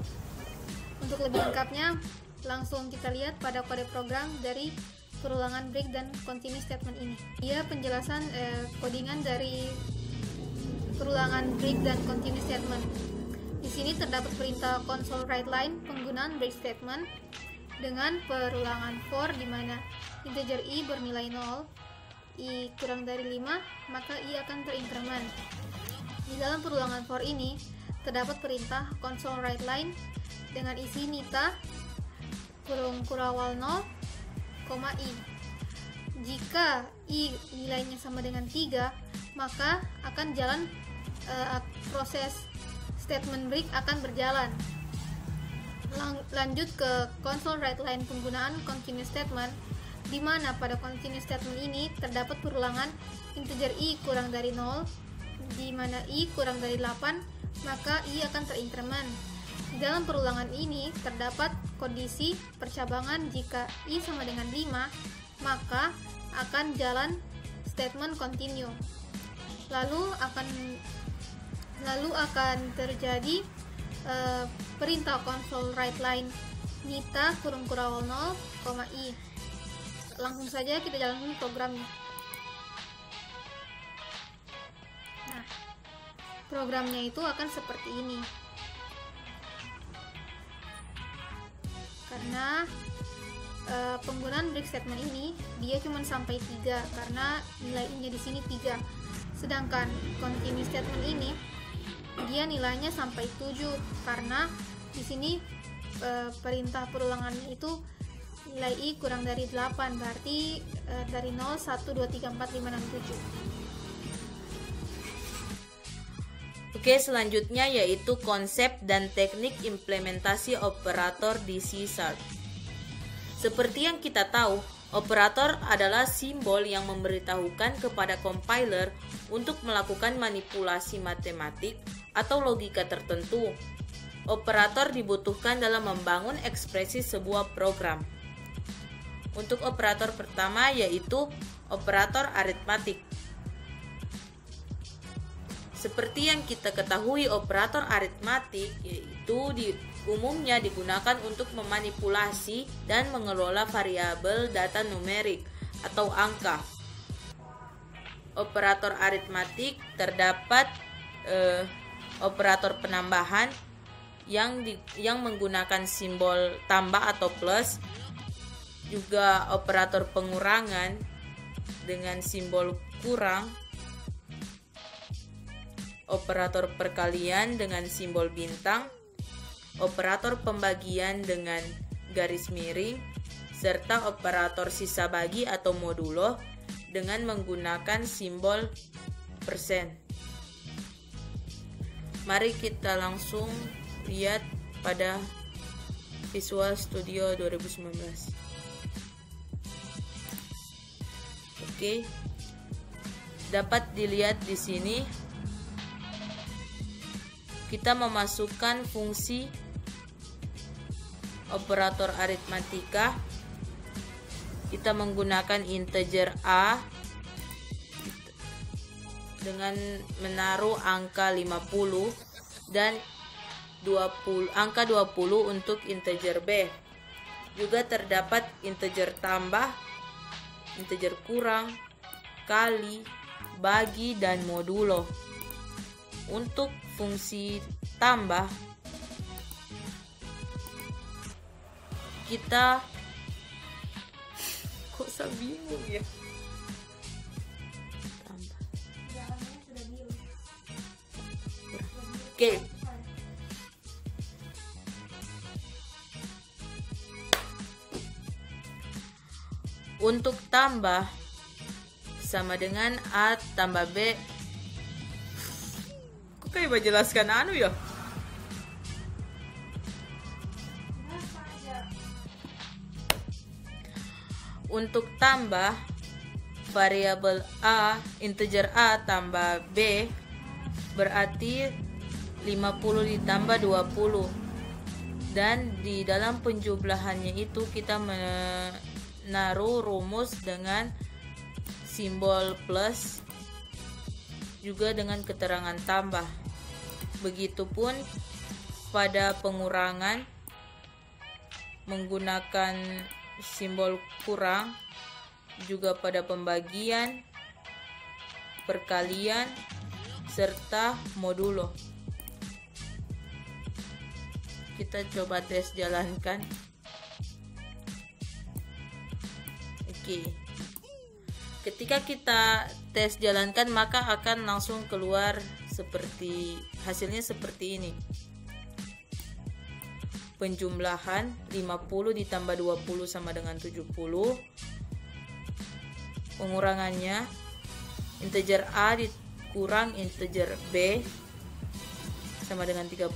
[SPEAKER 2] Untuk lebih lengkapnya, langsung kita lihat pada kode program dari perulangan break dan continue statement ini. Ia penjelasan codingan dari perulangan break dan continue statement. Di sini terdapat perintah console write line penggunaan break statement dengan perulangan for di mana integer i bernilai 0, i kurang dari 5, maka i akan terincrement. Di dalam perulangan for ini terdapat perintah console write line dengan isi nita kurung kurawal 0, i. Jika i nilainya sama dengan 3, maka akan jalan proses statement break akan berjalan. Lanjut ke console write line penggunaan continue statement, di mana pada continue statement ini terdapat perulangan integer i kurang dari 0, di mana i kurang dari 8, maka i akan terincrement. Di dalam perulangan ini terdapat kondisi percabangan. Jika i sama dengan 5, maka akan jalan statement continue. Lalu akan terjadi perintah console write line nita kurung kurawal 0, i. Langsung saja kita jalankan programnya. Nah, programnya itu akan seperti ini. Karena penggunaan break statement ini dia cuma sampai 3 karena nilainya di sini 3. Sedangkan continue statement ini dia nilainya sampai 7 karena di sini perintah perulangan itu nilai i kurang dari 8, berarti dari 0, 1, 2, 3, 4, 5, 6, 7.
[SPEAKER 3] Oke, selanjutnya yaitu konsep dan teknik implementasi operator di C#. Seperti yang kita tahu, operator adalah simbol yang memberitahukan kepada compiler untuk melakukan manipulasi matematik atau logika tertentu. Operator dibutuhkan dalam membangun ekspresi sebuah program. Untuk operator pertama yaitu operator aritmatik. Seperti yang kita ketahui, operator aritmatik umumnya digunakan untuk memanipulasi dan mengelola variabel data numerik atau angka. Operator aritmatik terdapat operator penambahan yang menggunakan simbol tambah atau plus, juga operator pengurangan dengan simbol kurang, operator perkalian dengan simbol bintang, operator pembagian dengan garis miring, serta operator sisa bagi atau modulo dengan menggunakan simbol persen. Mari kita langsung lihat pada Visual Studio 2019. Oke. Dapat dilihat di sini kita memasukkan fungsi operator aritmatika. Kita menggunakan integer a dengan menaruh angka 50 dan angka 20 untuk integer b. Juga terdapat integer tambah, integer kurang, kali, bagi, dan modulo. Untuk fungsi tambah, kita kok saya bingung ya. Tambah. Oke. Untuk tambah sama dengan A tambah B. Kok kayak jelaskan ya? Untuk tambah variabel A, integer A tambah B berarti 50 ditambah 20. Dan di dalam penjumlahannya itu kita menaruh rumus dengan simbol plus juga dengan keterangan tambah. Begitupun pada pengurangan menggunakan simbol kurang juga pada pembagian, perkalian, serta modulo. Kita coba tes jalankan. Oke. Ketika kita tes jalankan, maka akan langsung keluar hasilnya seperti ini. Penjumlahan 50 ditambah 20 sama dengan 70. Pengurangannya integer A dikurang integer B sama dengan 30.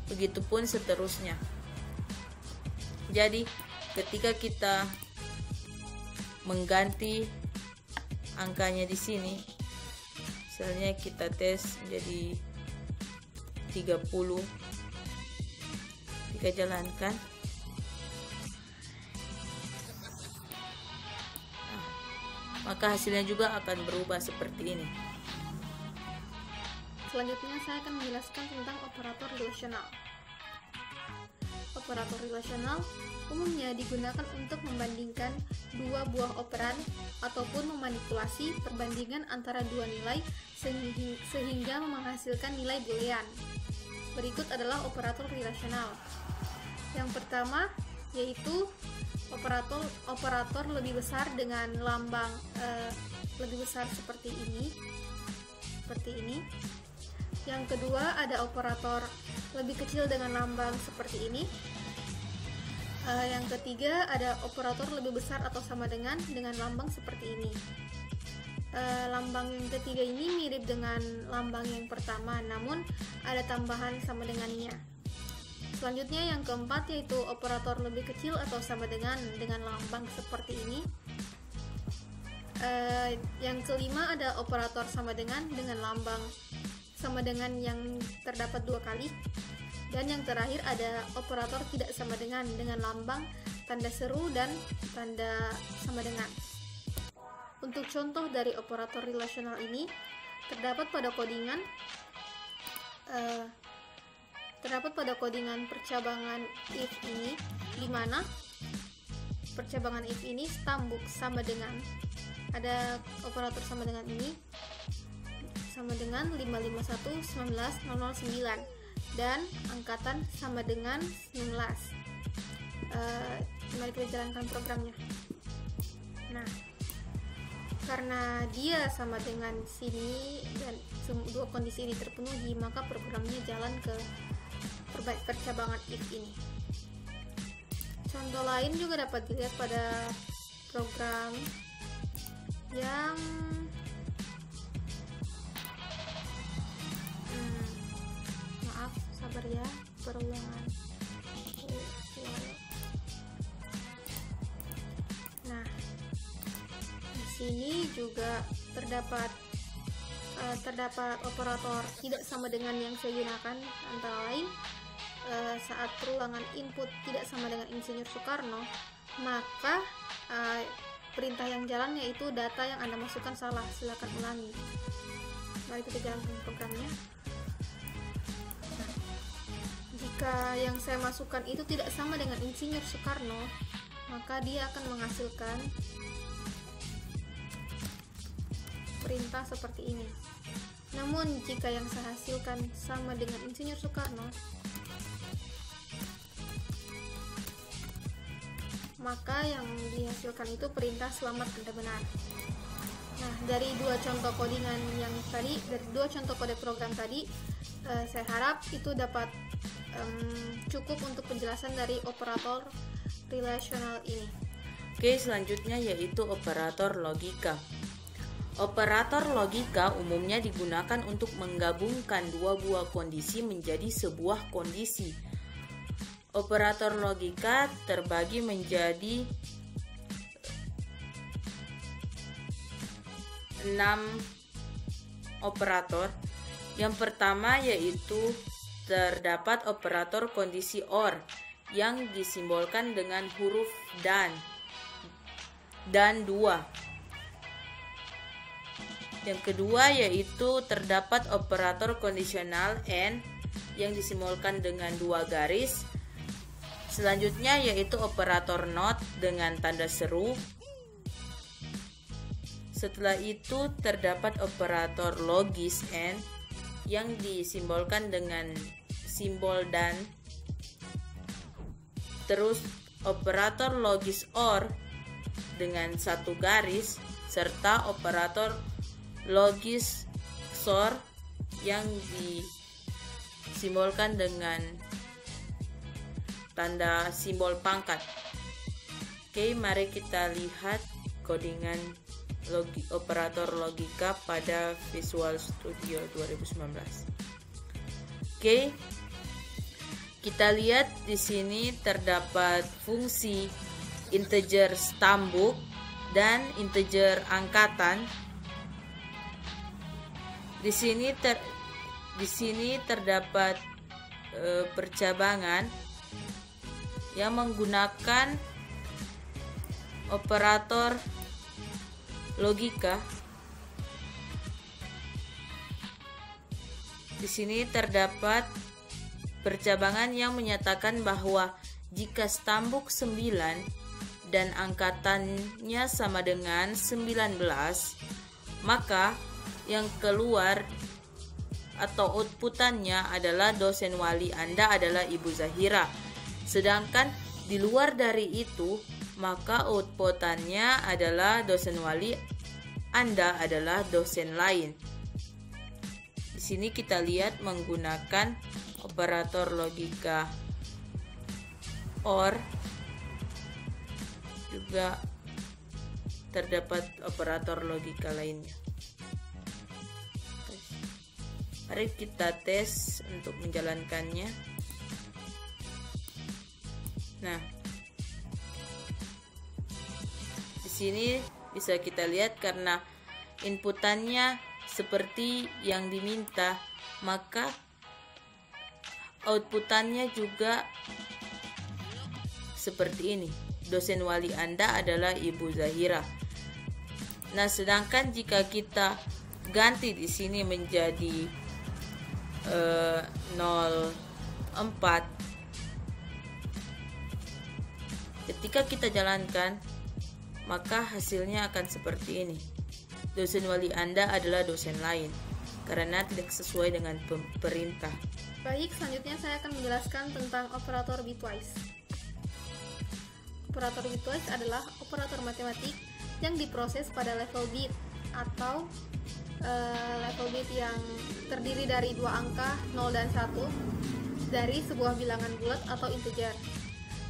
[SPEAKER 3] Begitupun seterusnya. Jadi ketika kita mengganti angkanya di sini, misalnya kita tes menjadi 30, kita jalankan. Maka hasilnya juga akan berubah seperti ini.
[SPEAKER 2] Selanjutnya saya akan menjelaskan tentang operator relasional. Operator relasional umumnya digunakan untuk membandingkan dua buah operan ataupun memanipulasi perbandingan antara dua nilai sehingga menghasilkan nilai boolean. Berikut adalah operator relasional. Yang pertama yaitu operator lebih besar dengan lambang lebih besar seperti ini. Yang kedua ada operator lebih kecil dengan lambang seperti ini. Yang ketiga ada operator lebih besar atau sama dengan lambang seperti ini. Lambang yang ketiga ini mirip dengan lambang yang pertama, namun ada tambahan sama dengannya. Selanjutnya yang keempat yaitu operator lebih kecil atau sama dengan lambang seperti ini. Yang kelima ada operator sama dengan lambang sama dengan yang terdapat dua kali. Dan yang terakhir ada operator tidak sama dengan lambang, tanda seru, dan tanda sama dengan. Untuk contoh dari operator relasional ini terdapat pada kodingan percabangan if ini, di mana percabangan if ini stambuk sama dengan, ada operator sama dengan ini sama dengan 551 19 009 dan angkatan sama dengan 19. Mari kita jalankan programnya. Nah, karena dia sama dengan sini dan dua kondisi ini terpenuhi, maka programnya jalan ke percabangan if ini. Contoh lain juga dapat dilihat pada program yang sabar ya, perulangan. Nah, di sini juga terdapat operator tidak sama dengan yang saya gunakan, antara lain saat perulangan input tidak sama dengan Insinyur Soekarno, maka perintah yang jalan yaitu data yang Anda masukkan salah, silakan ulangi. Mari kita jalankan programnya. Jika yang saya masukkan itu tidak sama dengan Insinyur Soekarno, maka dia akan menghasilkan perintah seperti ini. Namun jika yang saya hasilkan sama dengan Insinyur Soekarno, maka yang dihasilkan itu perintah selamat Anda benar. Nah, dari dua contoh codingan yang tadi, dari dua contoh kode program tadi, saya harap itu dapat cukup untuk penjelasan dari operator relasional ini.
[SPEAKER 3] Oke, selanjutnya yaitu operator logika. Operator logika umumnya digunakan untuk menggabungkan dua buah kondisi menjadi sebuah kondisi. Operator logika terbagi menjadi 6 operator. Yang pertama yaitu terdapat operator kondisi OR yang disimbolkan dengan huruf dan 2. Yang kedua yaitu terdapat operator kondisional AND yang disimbolkan dengan 2 garis. Selanjutnya yaitu operator NOT dengan tanda seru. Setelah itu terdapat operator logis AND yang disimbolkan dengan simbol dan. Terus operator logis OR dengan satu garis, serta operator logis XOR yang disimbolkan dengan tanda simbol pangkat. Oke, mari kita lihat codingan operator logika pada Visual Studio 2019. Oke, kita lihat di sini terdapat fungsi integer stambuk dan integer angkatan. Di sini terdapat percabangan yang menggunakan operator logika. Di sini terdapat percabangan yang menyatakan bahwa jika stambuk 9 dan angkatannya sama dengan 19, maka yang keluar atau outputannya adalah dosen wali Anda adalah Ibu Zahira. Sedangkan di luar dari itu, maka outputannya adalah dosen wali Anda adalah dosen lain. Di sini kita lihat menggunakan operator logika OR, juga terdapat operator logika lainnya. Mari kita tes untuk menjalankannya. Nah, di sini bisa kita lihat karena inputannya seperti yang diminta, maka outputannya juga seperti ini. Dosen wali Anda adalah Ibu Zahira. Nah, sedangkan jika kita ganti di sini menjadi 04, ketika kita jalankan, maka hasilnya akan seperti ini. Dosen wali Anda adalah dosen lain karena tidak sesuai dengan perintah.
[SPEAKER 2] Baik, selanjutnya saya akan menjelaskan tentang operator bitwise. Operator bitwise adalah operator matematik yang diproses pada level bit atau level bit yang terdiri dari dua angka 0 dan 1 dari sebuah bilangan bulat atau integer.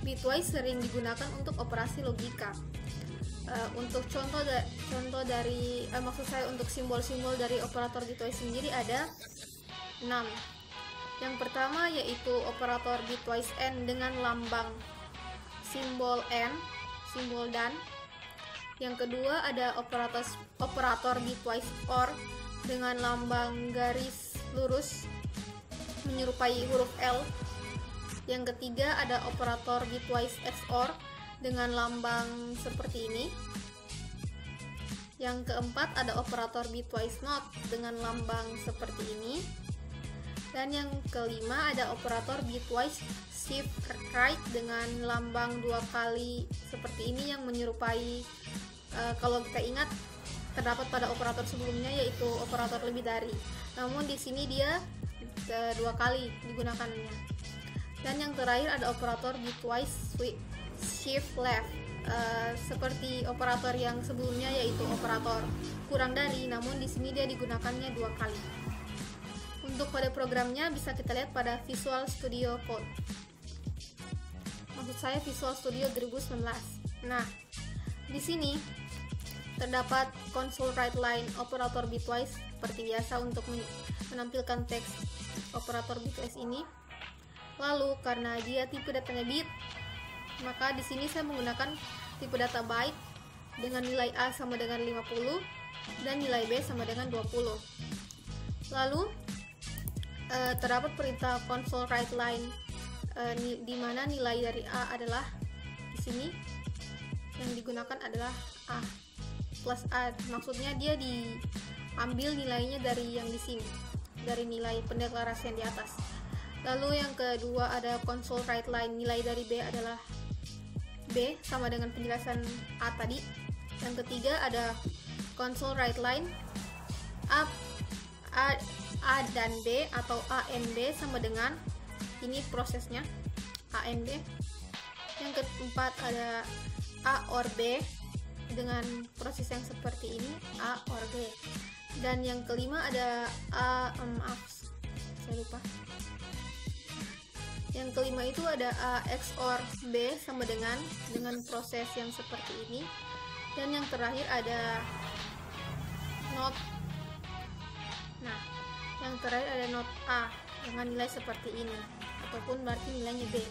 [SPEAKER 2] Bitwise sering digunakan untuk operasi logika. Untuk contoh dari untuk simbol-simbol dari operator bitwise sendiri ada 6. Yang pertama yaitu operator bitwise AND dengan lambang simbol N, simbol dan. Yang kedua ada operator bitwise OR dengan lambang garis lurus menyerupai huruf L. Yang ketiga ada operator bitwise XOR dengan lambang seperti ini. Yang keempat ada operator bitwise NOT dengan lambang seperti ini. Dan yang kelima ada operator bitwise shift right dengan lambang 2 kali seperti ini yang menyerupai, kalau kita ingat terdapat pada operator sebelumnya yaitu operator lebih dari. Namun di sini dia 2 kali digunakannya. Dan yang terakhir ada operator bitwise shift left, seperti operator yang sebelumnya yaitu operator kurang dari, namun di sini dia digunakannya 2 kali. Untuk pada programnya bisa kita lihat pada Visual Studio Code. Maksud saya Visual Studio 2019. Nah, di sini terdapat console write line operator bitwise seperti biasa untuk menampilkan teks operator bitwise ini. Lalu karena dia tipe datanya bit, maka di sini saya menggunakan tipe data byte dengan nilai A sama dengan 50 dan nilai B sama dengan 20. Lalu terdapat perintah console write line di mana nilai dari A adalah di sini, yang digunakan adalah A plus A, maksudnya dia diambil nilainya dari yang di sini, dari nilai pendeklarasian di atas. Lalu yang kedua ada console write line, nilai dari B adalah B sama dengan penjelasan A tadi. Yang ketiga ada console write line A dan B atau A and B sama dengan ini prosesnya A and B. Yang keempat ada A or B dengan proses yang seperti ini A or B. Dan yang kelima ada saya lupa. Yang kelima itu ada A XOR B sama dengan proses yang seperti ini. Dan yang terakhir ada not. Nah, yang terakhir ada not A dengan nilai seperti ini, ataupun berarti nilainya B.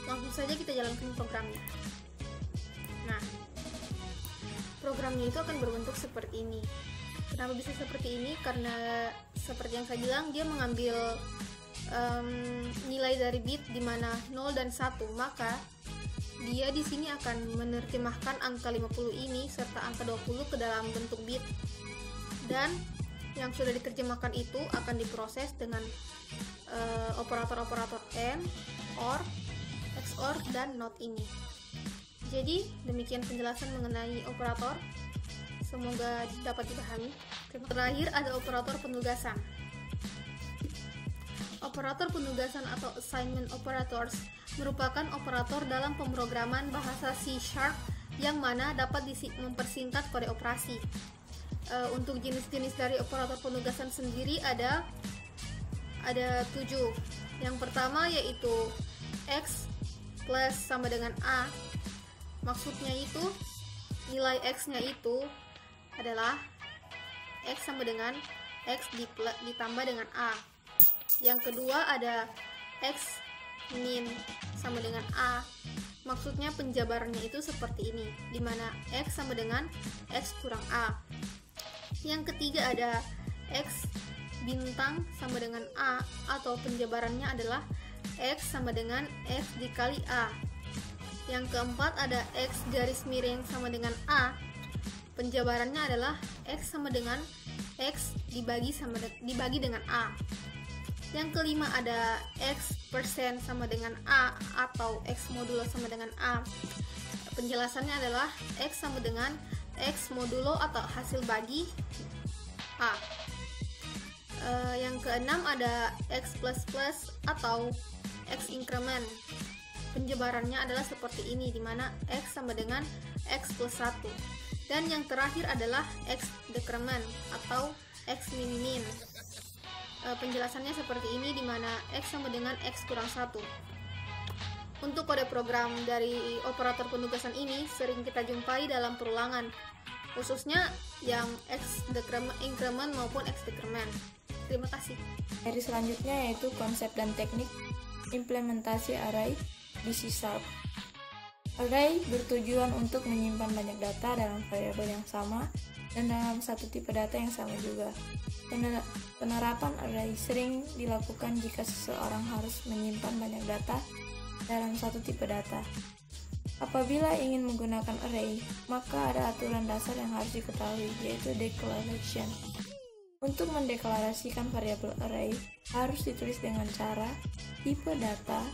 [SPEAKER 2] Langsung saja kita jalankan programnya. Nah, programnya itu akan berbentuk seperti ini. Kenapa bisa seperti ini? Karena seperti yang saya bilang, dia mengambil nilai dari bit di mana 0 dan 1, maka dia di sini akan menerjemahkan angka 50 ini serta angka 20 ke dalam bentuk bit. Dan yang sudah diterjemahkan itu akan diproses dengan operator-operator AND, OR, XOR, dan NOT ini. Jadi demikian penjelasan mengenai operator. Semoga dapat dipahami. Terakhir ada operator penugasan. Operator penugasan atau assignment operators merupakan operator dalam pemrograman bahasa C# yang mana dapat mempersingkat kode operasi. Untuk jenis-jenis dari operator penugasan sendiri ada 7. Yang pertama yaitu X plus sama dengan A. Maksudnya itu nilai X-nya itu adalah X sama dengan X ditambah dengan A. Yang kedua ada X min sama dengan A. Maksudnya penjabarannya itu seperti ini, di mana X sama dengan X kurang A. Yang ketiga ada X bintang sama dengan A, atau penjabarannya adalah X sama dengan X dikali A. Yang keempat ada X garis miring sama dengan A. Penjabarannya adalah X sama dengan X dibagi dengan A. Yang kelima ada X persen sama dengan A atau X modulo sama dengan A. Penjelasannya adalah X sama dengan X modulo atau hasil bagi A. Yang keenam ada X plus plus atau X increment. Penjabarannya adalah seperti ini, di mana X sama dengan X plus 1. Dan yang terakhir adalah X decrement atau X min. Penjelasannya seperti ini, di mana X sama dengan X kurang 1. Untuk kode program dari operator penugasan ini sering kita jumpai dalam perulangan, khususnya yang X increment maupun X decrement. Terima kasih.
[SPEAKER 4] Dari selanjutnya yaitu konsep dan teknik implementasi array di C#. Array bertujuan untuk menyimpan banyak data dalam variabel yang sama dan dalam satu tipe data yang sama juga. Penerapan array sering dilakukan jika seseorang harus menyimpan banyak data dalam satu tipe data. Apabila ingin menggunakan array, maka ada aturan dasar yang harus diketahui, yaitu declaration. Untuk mendeklarasikan variabel array harus ditulis dengan cara tipe data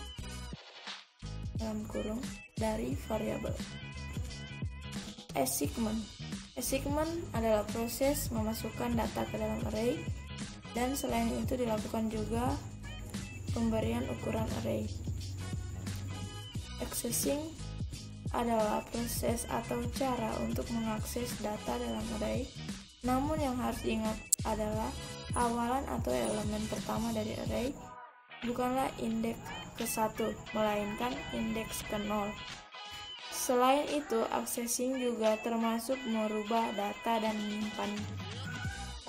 [SPEAKER 4] dalam kurung dari variabel. Assignment adalah proses memasukkan data ke dalam array, dan selain itu dilakukan juga pemberian ukuran array. Accessing adalah proses atau cara untuk mengakses data dalam array, namun yang harus diingat adalah awalan atau elemen pertama dari array bukanlah indeks ke-1, melainkan indeks ke-0. Selain itu, accessing juga termasuk merubah data dan menyimpan.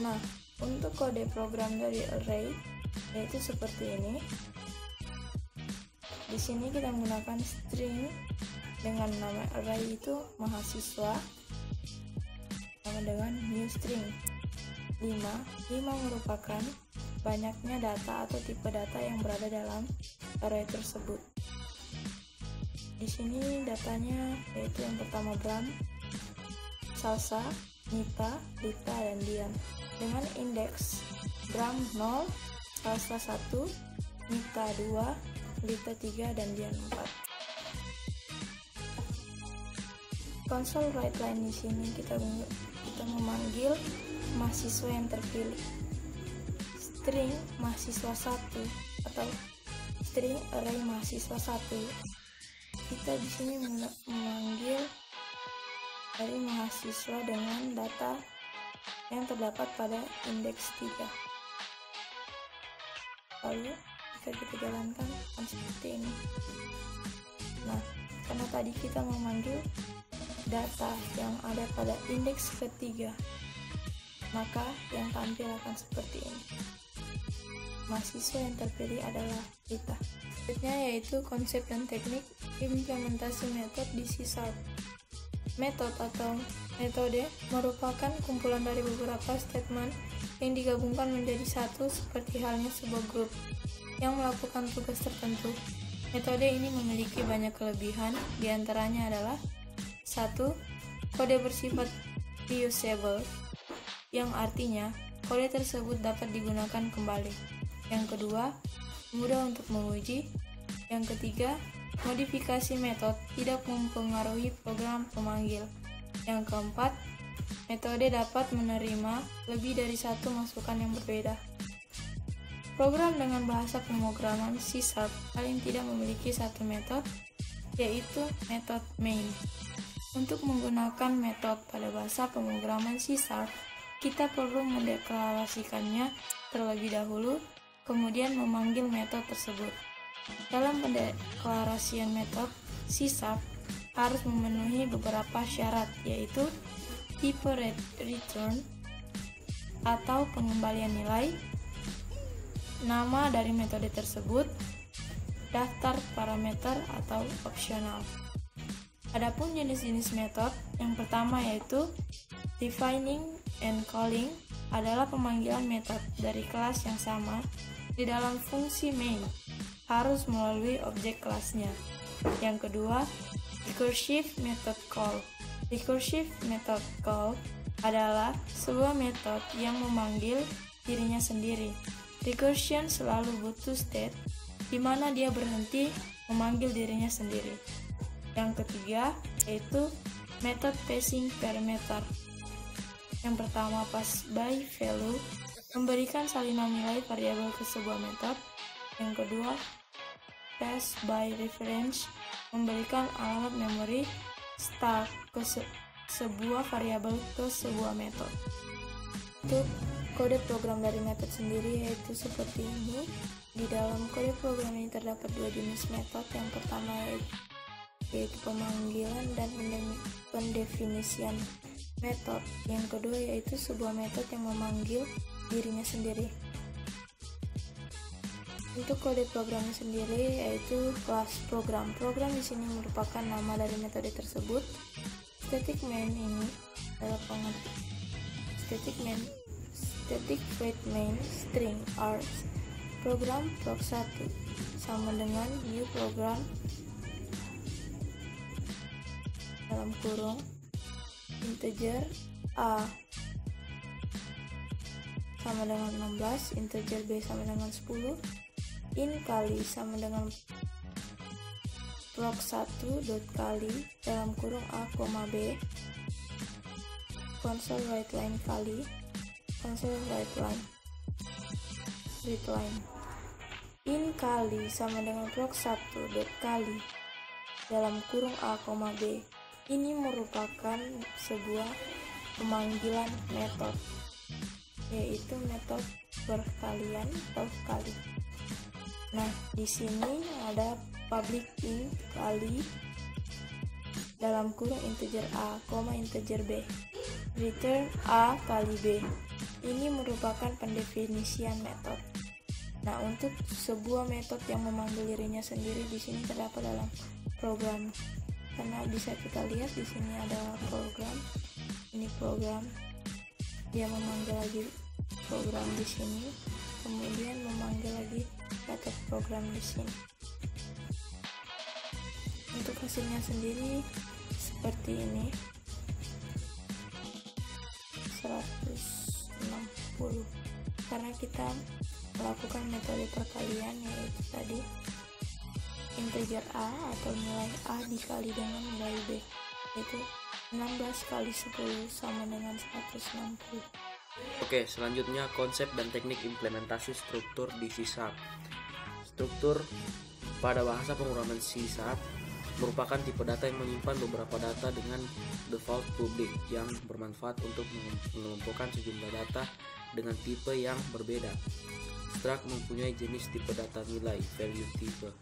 [SPEAKER 4] Nah, untuk kode program dari array yaitu seperti ini. Di sini kita menggunakan string dengan nama array itu mahasiswa sama dengan new string. 5 merupakan banyaknya data atau tipe data yang berada dalam array tersebut. Di sini datanya yaitu yang pertama Bram, Salsa, Nita, Lita, dan Dian dengan indeks Bram 0, Salsa 1, Nita 2, Lita 3, dan Dian 4. Console write line di sini kita kita memanggil mahasiswa yang terpilih. String mahasiswa 1 atau string array mahasiswa 1, kita di sini memanggil dari mahasiswa dengan data yang terdapat pada indeks 3. Lalu jika kita jalankan akan seperti ini. Nah, karena tadi kita memanggil data yang ada pada indeks ketiga, maka yang tampil akan seperti ini. Mahasiswa yang terpilih adalah kita. Selanjutnya yaitu konsep dan teknik implementasi metode di C#. Metode atau metode merupakan kumpulan dari beberapa statement yang digabungkan menjadi satu seperti halnya sebuah grup yang melakukan tugas tertentu. Metode ini memiliki banyak kelebihan, diantaranya adalah 1. Kode bersifat reusable, yang artinya kode tersebut dapat digunakan kembali. Yang kedua, mudah untuk menguji. Yang ketiga, modifikasi metode tidak mempengaruhi program pemanggil. Yang keempat, metode dapat menerima lebih dari satu masukan yang berbeda. Program dengan bahasa pemrograman C# paling tidak memiliki satu metode, yaitu metode main. Untuk menggunakan metode pada bahasa pemrograman C#, kita perlu mendeklarasikannya terlebih dahulu, kemudian memanggil metode tersebut. Dalam pendeklarasian metode, C# harus memenuhi beberapa syarat, yaitu tipe return atau pengembalian nilai, nama dari metode tersebut, daftar parameter atau opsional. Adapun jenis-jenis metode, yang pertama yaitu defining and calling adalah pemanggilan metode dari kelas yang sama di dalam fungsi main, harus melalui objek kelasnya. Yang kedua, recursive method call. Recursive method call adalah sebuah metode yang memanggil dirinya sendiri. Recursion selalu butuh state di mana dia berhenti memanggil dirinya sendiri. Yang ketiga, yaitu method passing parameter. Yang pertama, pass by value, memberikan salinan nilai variabel ke sebuah metode. Yang kedua, pass by reference, memberikan alamat memori start ke sebuah variabel ke sebuah metode. Untuk kode program dari metode sendiri yaitu seperti ini. Di dalam kode program ini terdapat dua jenis metode. Yang pertama yaitu pemanggilan dan pendefinisian metode. Yang kedua yaitu sebuah metode yang memanggil dirinya sendiri. Untuk kode programnya sendiri yaitu kelas program. Program di sini merupakan nama dari metode tersebut. Static main ini adalah static void main string args. Program proc1 sama dengan new program dalam kurung integer a sama dengan 16, integer b sama dengan 10, in kali sama dengan proc1 dot kali dalam kurung a, b, console write line kali console write line read line, in kali sama dengan proc1 dot kali dalam kurung a, b. Ini merupakan sebuah pemanggilan metode, yaitu metode perkalian atau kali. Nah, di sini ada public int kali dalam kurung integer a, integer b, return a kali b. Ini merupakan pendefinisian metode. Nah, untuk sebuah metode yang memanggil dirinya sendiri di sini terdapat dalam program. Karena bisa kita lihat di sini ada program. Ini program. Dia memanggil lagi program di sini, kemudian memanggil lagi metode program di sini. Untuk hasilnya sendiri seperti ini. 160. Karena kita melakukan metode perkalian yaitu tadi integer a atau nilai a dikali dengan nilai b, yaitu 16 kali 10 sama dengan 160.
[SPEAKER 1] Oke, selanjutnya konsep dan teknik implementasi struktur di C#. Struktur pada bahasa pemrograman C# merupakan tipe data yang menyimpan beberapa data dengan default public yang bermanfaat untuk mengelompokkan sejumlah data dengan tipe yang berbeda. Struct mempunyai jenis tipe data nilai, value type.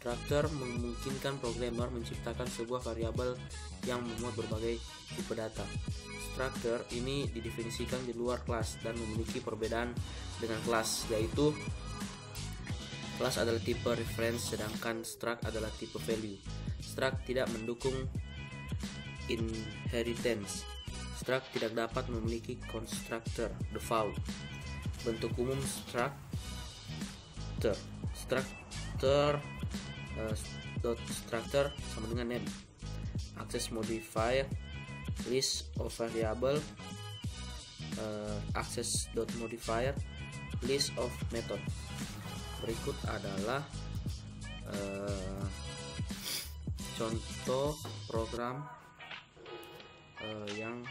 [SPEAKER 1] Structure memungkinkan programmer menciptakan sebuah variabel yang memuat berbagai tipe data. Structure ini didefinisikan di luar kelas dan memiliki perbedaan dengan kelas, yaitu kelas adalah tipe reference sedangkan struct adalah tipe value. Struct tidak mendukung inheritance. Struct tidak dapat memiliki constructor default. Bentuk umum structure sama dengan name. Access modifier, list of variable, access.modifier, list of method. Berikut adalah contoh program yang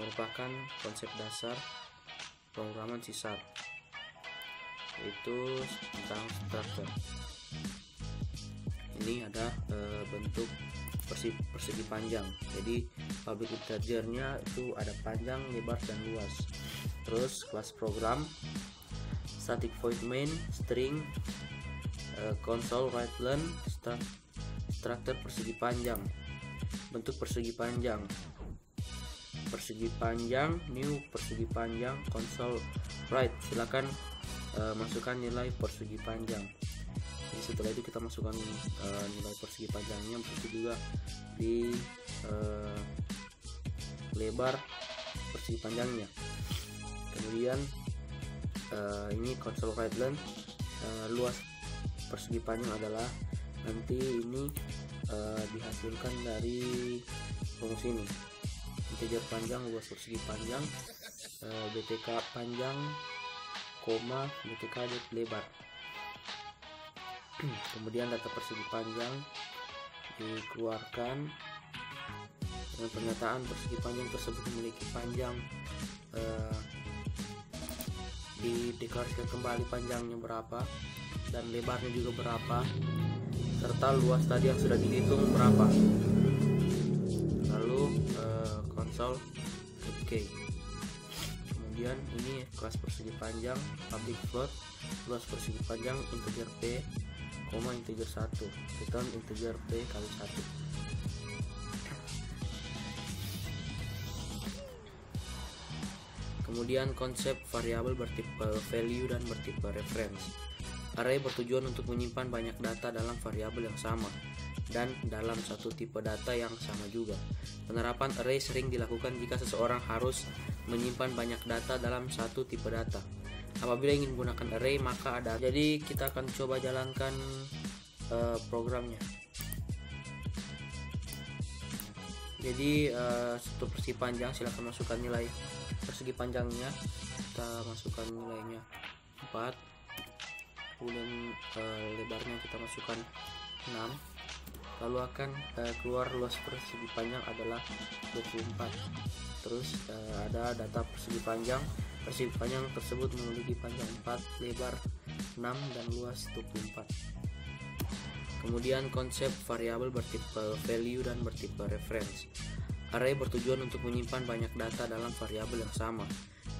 [SPEAKER 1] merupakan konsep dasar pemrograman C#, yaitu tentang structure. Ini ada bentuk persegi panjang, jadi public integernya itu ada panjang, lebar, dan luas. Terus kelas program, static void main, string, console write learn, structure persegi panjang, bentuk persegi panjang, new persegi panjang, console write. Silakan masukkan nilai persegi panjang. Jadi setelah itu kita masukkan nilai persegi panjangnya, begitu juga di lebar persegi panjangnya. Kemudian ini console write learn, luas persegi panjang adalah nanti ini dihasilkan dari rumus ini, integer panjang, luas persegi panjang, BTK panjang, koma, BTK lebar. Kemudian data persegi panjang dikeluarkan dengan pernyataan persegi panjang tersebut memiliki panjang, dideklarasikan kembali panjangnya berapa dan lebarnya juga berapa, serta luas tadi yang sudah dihitung berapa. Lalu console OK. Kemudian ini kelas persegi panjang, public float, luas persegi panjang, integer p, koma integer 1, return integer p kali 1. Kemudian konsep variabel bertipe value dan bertipe reference. Array bertujuan untuk menyimpan banyak data dalam variabel yang sama dan dalam satu tipe data yang sama juga. Penerapan array sering dilakukan jika seseorang harus menyimpan banyak data dalam satu tipe data. Apabila ingin menggunakan array maka ada. Jadi kita akan coba jalankan programnya. Jadi satu persegi panjang, silakan masukkan nilai persegi panjangnya. Kita masukkan nilainya 4. Kemudian lebarnya kita masukkan 6. Lalu akan keluar luas persegi panjang adalah 24. Terus ada data persegi panjang tersebut memiliki panjang 4, lebar 6, dan luas 24. Kemudian konsep variabel bertipe value dan bertipe reference. Array bertujuan untuk menyimpan banyak data dalam variabel yang sama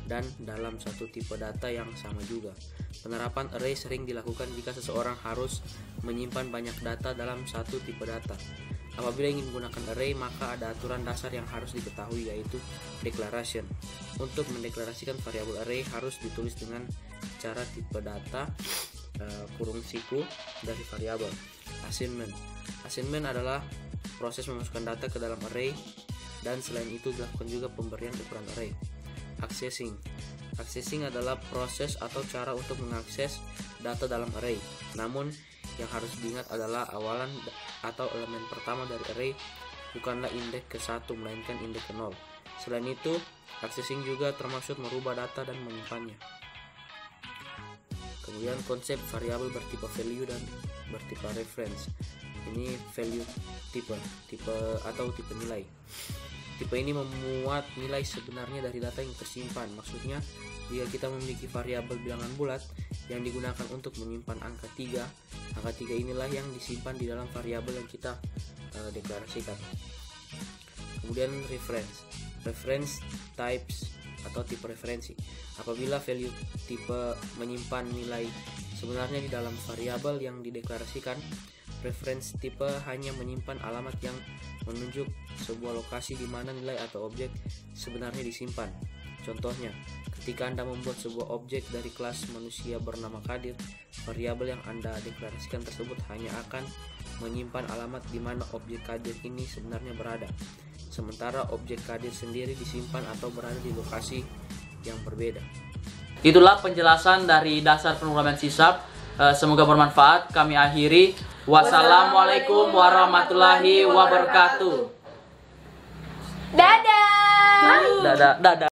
[SPEAKER 1] dan dalam satu tipe data yang sama juga. Penerapan array sering dilakukan jika seseorang harus menyimpan banyak data dalam satu tipe data. Apabila ingin menggunakan array maka ada aturan dasar yang harus diketahui, yaitu declaration. Untuk mendeklarasikan variabel array harus ditulis dengan cara tipe data kurung siku dari variabel. Assignment adalah proses memasukkan data ke dalam array, dan selain itu dilakukan juga pemberian ukuran array. Accessing adalah proses atau cara untuk mengakses data dalam array. Namun yang harus diingat adalah awalan atau elemen pertama dari array bukanlah indeks ke 1 melainkan indeks ke 0. Selain itu, accessing juga termasuk merubah data dan menyimpannya. Kemudian konsep variabel bertipe value dan bertipe reference.
[SPEAKER 6] Ini value type atau tipe nilai. Tipe ini memuat nilai sebenarnya dari data yang tersimpan. Maksudnya, jika kita memiliki variabel bilangan bulat yang digunakan untuk menyimpan angka 3, angka 3 inilah yang disimpan di dalam variabel yang kita deklarasikan. Kemudian reference types atau tipe referensi. Apabila value tipe menyimpan nilai sebenarnya di dalam variabel yang dideklarasikan, reference tipe hanya menyimpan alamat yang menunjuk sebuah lokasi di mana nilai atau objek sebenarnya disimpan. Contohnya, ketika Anda membuat sebuah objek dari kelas manusia bernama Kadir, variabel yang Anda deklarasikan tersebut hanya akan menyimpan alamat di mana objek Kadir ini sebenarnya berada. Sementara objek Kadir sendiri disimpan atau berada di lokasi yang berbeda.
[SPEAKER 1] Itulah penjelasan dari dasar pemrograman C#. Semoga bermanfaat. Kami akhiri. Wassalamualaikum warahmatullahi wabarakatuh.
[SPEAKER 2] Dadah!
[SPEAKER 1] Dadah.